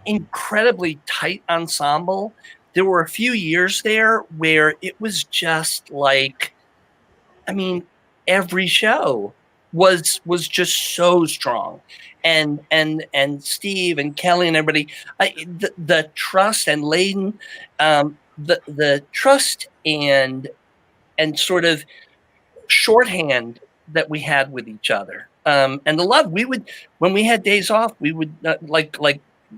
incredibly tight ensemble. There were a few years there where it was just every show was just so strong. And Steve and Kelly and everybody, the trust and Layden, the trust and sort of shorthand that we had with each other, and the love. We would, when we had days off, we would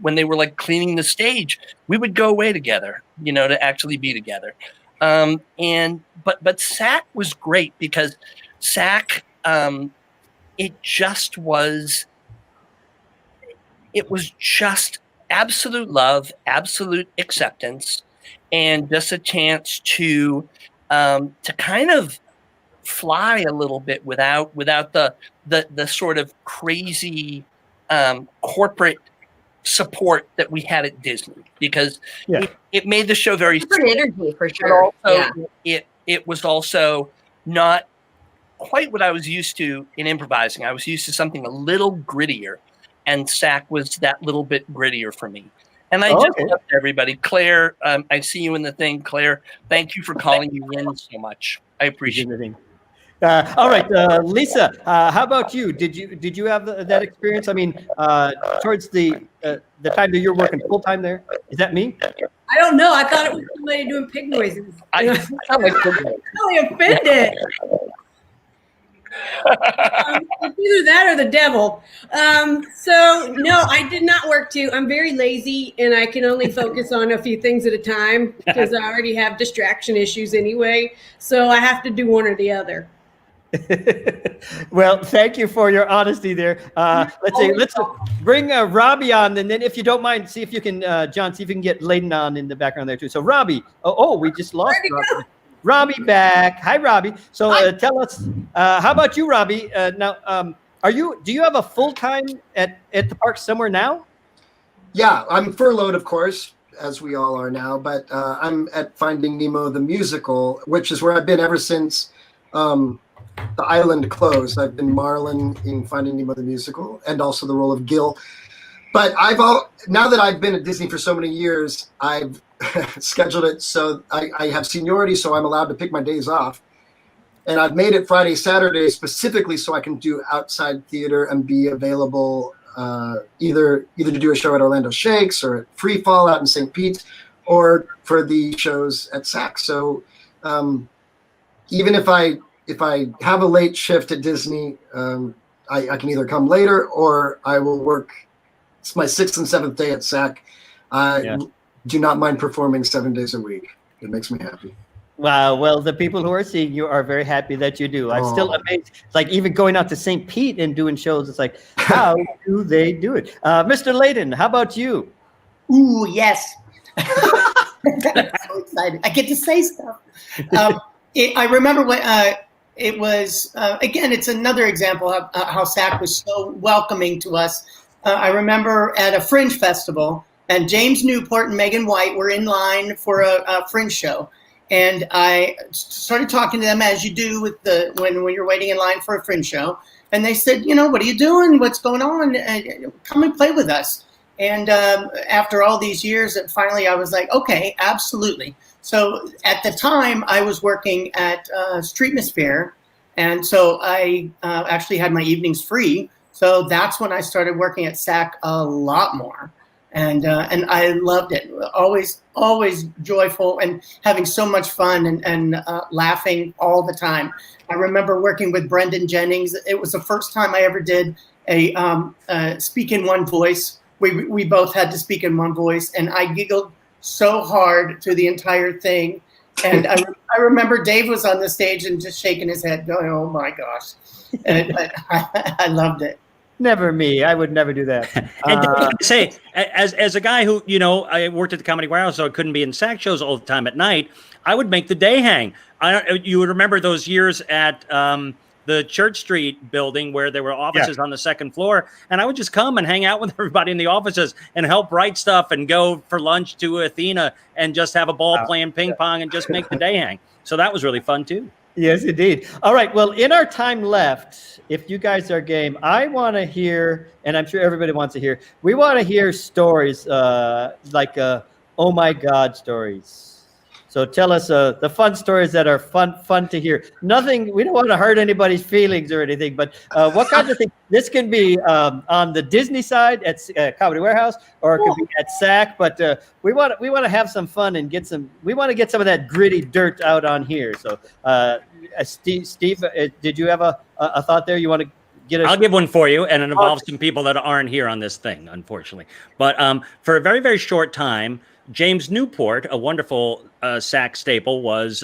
when they were like cleaning the stage, we would go away together, to actually be together. But SAK was great because SAK, it was just absolute love, absolute acceptance, and just a chance to kind of fly a little bit without the sort of crazy corporate support that we had at Disney, because it made the show very different energy for sure. It was also not quite what I was used to in improvising. I was used to something a little grittier, and SAK was that little bit grittier for me. And I just loved everybody. Claire, I see you in the thing. Claire, thank you for calling me in so much. I appreciate it. All right, Lisa, how about you? Did you have that experience? I mean, towards the time that you're working full time there, is that me? I don't know. I thought it was somebody doing pig noises. I'm really offended. It's either that or the devil. So no, I did not work too. I'm very lazy, and I can only focus on a few things at a time because I already have distraction issues anyway. So I have to do one or the other. Well, thank you for your honesty there. Let's bring Robbie on, and then if you don't mind, see if you can, John, see if you can get Layden on in the background there too. So Robbie, we just lost Robbie. Robbie back. Hi, Robbie. So tell us, how about you, Robbie? Now, do you have a full time at the park somewhere now? Yeah, I'm furloughed, of course, as we all are now, but I'm at Finding Nemo the musical, which is where I've been ever since the island closed. I've been Marlin in Finding Nemo the musical, and also the role of Gil. But now that I've been at Disney for so many years, I've scheduled it so I have seniority, so I'm allowed to pick my days off. And I've made it Friday, Saturday specifically so I can do outside theater and be available either to do a show at Orlando Shakes or at Free Fall out in St. Pete, or for the shows at SAK. So even if I have a late shift at Disney, I can either come later or I will work. It's my 6th and 7th day at SAK. I do not mind performing 7 days a week. It makes me happy. Wow. Well, the people who are seeing you are very happy that you do. I'm still amazed. It's like even going out to St. Pete and doing shows. It's like, how do they do it? Mr. Layden, how about you? Ooh, yes. I'm so excited. I get to say stuff. I remember when it was, again, it's another example of how SAK was so welcoming to us. I remember at a Fringe festival, and James Newport and Megan White were in line for a Fringe show. And I started talking to them, as you do with when you're waiting in line for a Fringe show. And they said, what are you doing? What's going on? Come and play with us. And after all these years, finally I was like, okay, absolutely. So at the time I was working at Streetmosphere. And so I actually had my evenings free. So that's when I started working at SAK a lot more. And I loved it. Always joyful and having so much fun and laughing all the time. I remember working with Brendan Jennings. It was the first time I ever did a speak in one voice. We both had to speak in one voice, and I giggled so hard through the entire thing. And I remember Dave was on the stage and just shaking his head, going, "Oh my gosh!" And I loved it. Never me. I would never do that. And say, as a guy who, I worked at the Comedy Warehouse, so I couldn't be in SAK shows all the time at night. I would make the day hang. You would remember those years at the Church Street building where there were offices on the second floor, and I would just come and hang out with everybody in the offices and help write stuff and go for lunch to Athena and just have a ball playing ping pong and just make the day hang. So that was really fun too. Yes, indeed. All right. Well, in our time left, if you guys are game, I want to hear, and I'm sure everybody wants to hear, we want to hear stories like oh my God stories. So tell us the fun stories that are fun to hear. Nothing, we don't want to hurt anybody's feelings or anything, but what kinds of things? This can be on the Disney side at Comedy Warehouse, or it could be at SAK. But we want to have some fun and get some. We want to get some of that gritty dirt out on here. So, Steve, did you have a thought there? You want to I'll give one for you, and it involves some people that aren't here on this thing, unfortunately. But for a very, very short time, James Newport, a wonderful SAK staple, was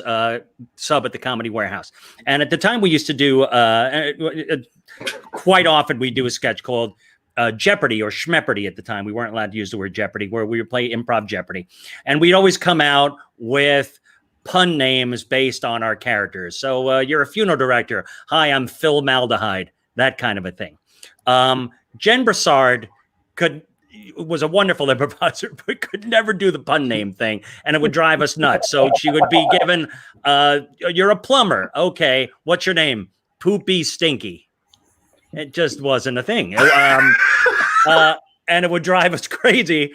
sub at the Comedy Warehouse. And at the time, we used to do, quite often, we do a sketch called Jeopardy or Schmeppardy at the time. We weren't allowed to use the word Jeopardy, where we would play improv Jeopardy. And we'd always come out with pun names based on our characters. So you're a funeral director. Hi, I'm Phil Maldehyde. That kind of a thing. Jen Brassard was a wonderful improviser, but could never do the pun name thing, and it would drive us nuts. So she would be given, you're a plumber. Okay, what's your name? Poopy Stinky. It just wasn't a thing. And it would drive us crazy.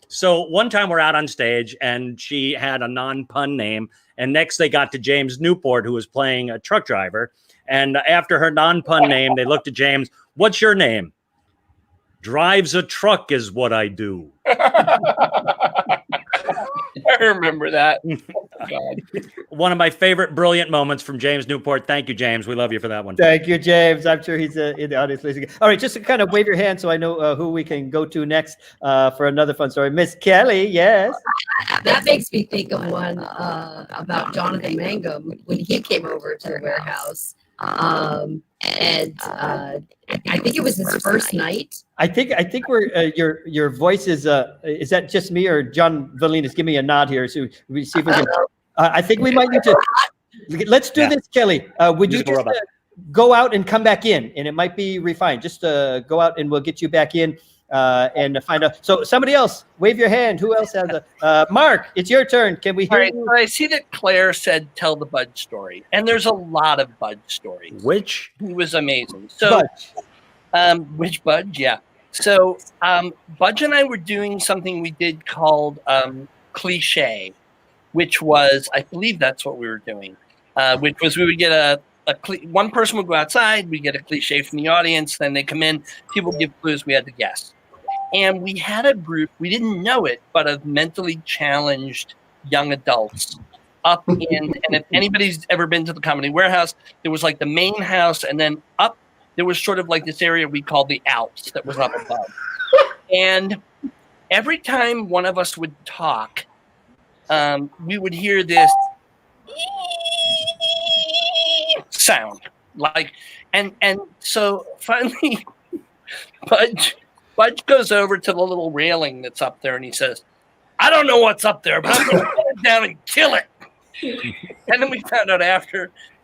So one time we're out on stage and she had a non-pun name, and next they got to James Newport, who was playing a truck driver. And after her non-pun name, they looked at James. What's your name? Drives a truck is what I do. I remember that. Oh, God. One of my favorite brilliant moments from James Newport. Thank you, James. We love you for that one. Thank you, James. I'm sure he's in the audience listening. All right, just to kind of wave your hand so I know who we can go to next for another fun story. Miss Kelly, yes. That makes me think of one about Jonathan Mangum when he came over to the warehouse. And I think it was his first night. I think we're your voice is that just me or John Valinas? Give me a nod here so we see if we can. I think we might need to. Let's do this, Kelly. Would you just go out and come back in, and it might be refined. Just go out and we'll get you back in and find out. So somebody else, wave your hand. Who else has a Mark? It's your turn. Can we hear you? So I see that Claire said tell the Budge story, and there's a lot of Budge stories. Which? He was amazing. So, which Budge? Yeah. So Budge and I were doing something we did called cliche, which was, I believe that's what we were doing, which was we would get one person would go outside, we get a cliche from the audience, then they come in, people give clues, we had to guess. And we had a group, we didn't know it, but of mentally challenged young adults up in, and if anybody's ever been to the Comedy Warehouse, there was like the main house, and then up, there was sort of like this area we called the Alps that was up above. And every time one of us would talk, we would hear this sound, like, and so finally, Budge goes over to the little railing that's up there, and he says, "I don't know what's up there, but I'm going to put it down and kill it." And then we found out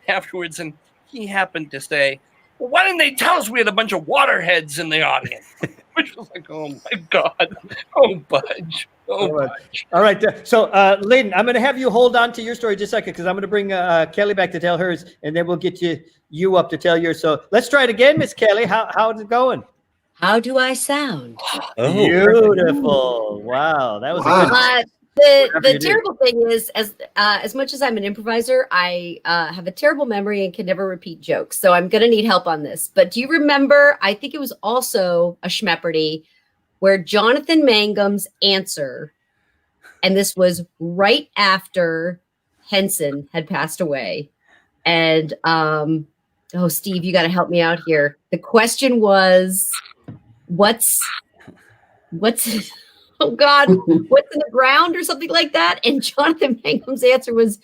afterwards, and he happened to say, "Well, why didn't they tell us we had a bunch of waterheads in the audience?" Which was like, oh my God, oh Budge. Oh, all right. So, Layden, I'm going to have you hold on to your story just a second because I'm going to bring Kelly back to tell hers, and then we'll get you up to tell yours. So let's try it again, Miss Kelly. How's it going? How do I sound? Oh, beautiful! Wow, that was a good. The terrible thing is, as much as I'm an improviser, I have a terrible memory and can never repeat jokes. So I'm going to need help on this. But do you remember? I think it was also a Schmeppardy, where Jonathan Mangum's answer, and this was right after Henson had passed away. And, Steve, you got to help me out here. The question was, what's oh God, what's in the ground or something like that? And Jonathan Mangum's answer was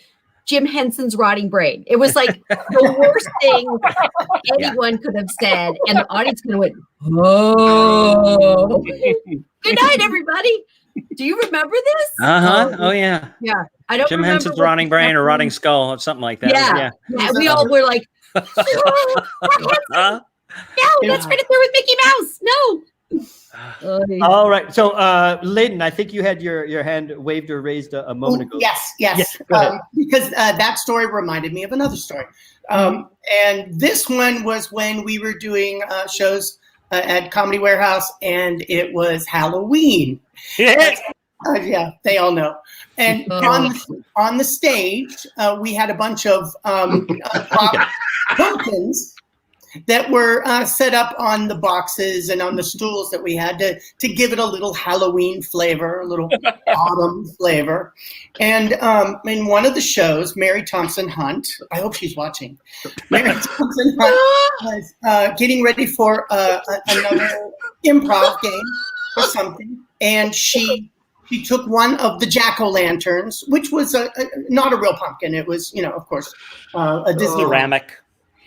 Jim Henson's rotting brain. It was like the worst thing anyone could have said. And the audience kind of went, oh. Good night, everybody. Do you remember this? Oh, yeah. Yeah. I don't Jim remember Henson's rotting brain or rotting skull or something like that. Yeah. We all were like, no, that's right up there with Mickey Mouse. No. All right. So, Layden, I think you had your hand waved or raised a moment ago. Yes. Because that story reminded me of another story. And this one was when we were doing shows at Comedy Warehouse, and it was Halloween. Yeah, they all know. And on the stage, we had a bunch of pumpkins. that were set up on the boxes and on the stools that we had to give it a little Halloween flavor, a little autumn flavor. And in one of the shows, Mary Thompson Hunt, I hope she's watching, Mary Thompson Hunt was getting ready for another improv game or something. And she took one of the jack-o'-lanterns, which was not a real pumpkin. It was, of course, a Disney Ceramic.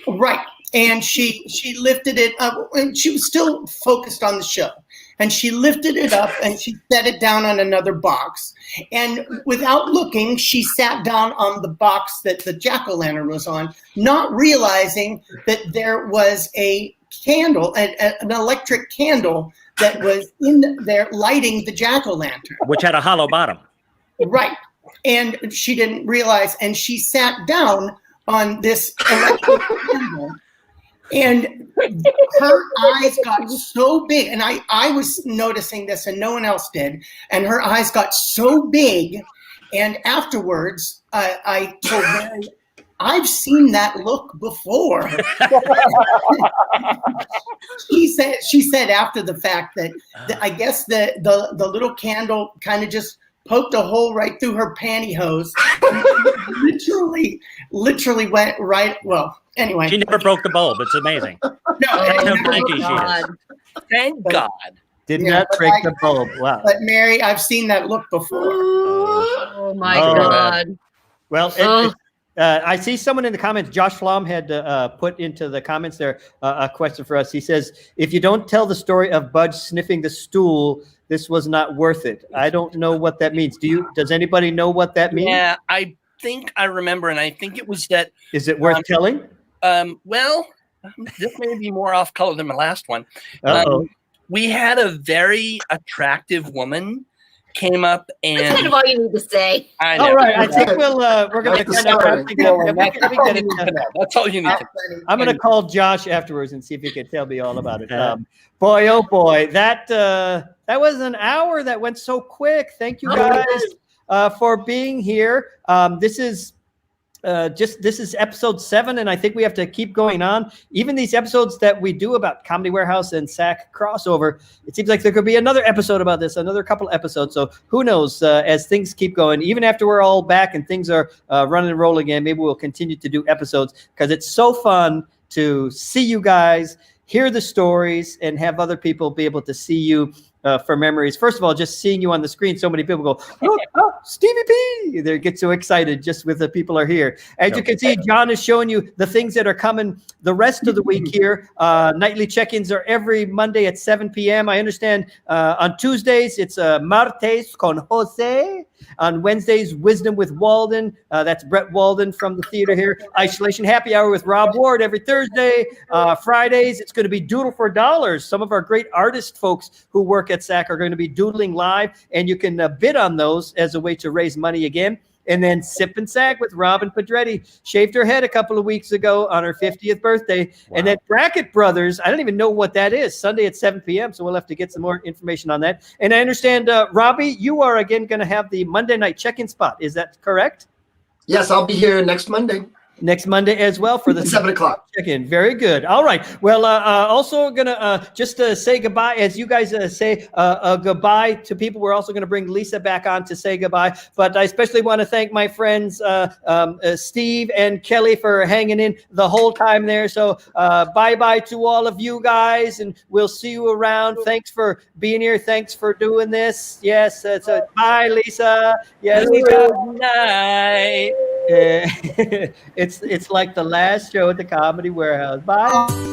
Right. And she lifted it up, and she was still focused on the show. And she lifted it up and she set it down on another box. And without looking, she sat down on the box that the jack-o'-lantern was on, not realizing that there was a candle, an electric candle that was in there lighting the jack-o'-lantern. Which had a hollow bottom. Right. And she didn't realize, and she sat down on this electric candle. And her eyes got so big, and I was noticing this and no one else did, and her eyes got so big, and afterwards I told Mary, I've seen that look before. She said after the fact that I guess the little candle kind of just poked a hole right through her pantyhose. literally went right. Well, anyway. She never broke the bulb. It's amazing. No, Thank God. Did not break the bulb. Wow. But Mary, I've seen that look before. Oh my Oh. God. Well, I see someone in the comments, Josh Flom had put into the comments there a question for us. He says, if you don't tell the story of Budge sniffing the stool, this was not worth it. I don't know what that means. Does anybody know what that means? Yeah, I think I remember, and I think it was that. Is it worth telling? Well, this may be more off color than my last one. Uh-oh. We had a very attractive woman came up and That's kind of all you need to say. I know. All right, I think we're going to kind of wrap things up. That's all you need to know. I'm going to call Josh afterwards and see if he can tell me all about it. Boy, oh boy, that was an hour that went so quick. Thank you guys for being here. This is episode 7, and I think we have to keep going on. Even these episodes that we do about Comedy Warehouse and SAK crossover, it seems like there could be another episode about this, another couple episodes. So who knows, as things keep going, even after we're all back and things are running and rolling again, maybe we'll continue to do episodes because it's so fun to see you guys, hear the stories, and have other people be able to see you for memories. First of all, just seeing you on the screen, so many people go, oh, Stevie P! They get so excited just with the people are here. As you can see, John is showing you the things that are coming the rest of the week here. Nightly check-ins are every Monday at 7 p.m. I understand on Tuesdays, it's Martes con Jose. On Wednesdays, Wisdom with Walden. That's Brett Walden from the theater here. Isolation Happy Hour with Rob Ward every Thursday. Fridays, it's going to be Doodle for Dollars. Some of our great artist folks who work at SAK are going to be doodling live, and you can bid on those as a way to raise money again. And then Sip and Sag with Robin Pedretti. Shaved her head a couple of weeks ago on her 50th birthday. Wow. And then Bracket Brothers, I don't even know what that is, Sunday at 7 p.m., so we'll have to get some more information on that. And I understand, Robbie, you are again going to have the Monday night check-in spot. Is that correct? Yes, I'll be here next Monday. Next Monday as well for the 7 o'clock check-in. Very good. All right. Well, also gonna just say goodbye as you guys say goodbye to people. We're also gonna bring Lisa back on to say goodbye. But I especially want to thank my friends Steve and Kelly for hanging in the whole time there. So bye-bye to all of you guys, and we'll see you around. Thanks for being here. Thanks for doing this. Yes. So bye, Lisa. Yes. Good night. It's like the last show at the Comedy Warehouse. Bye.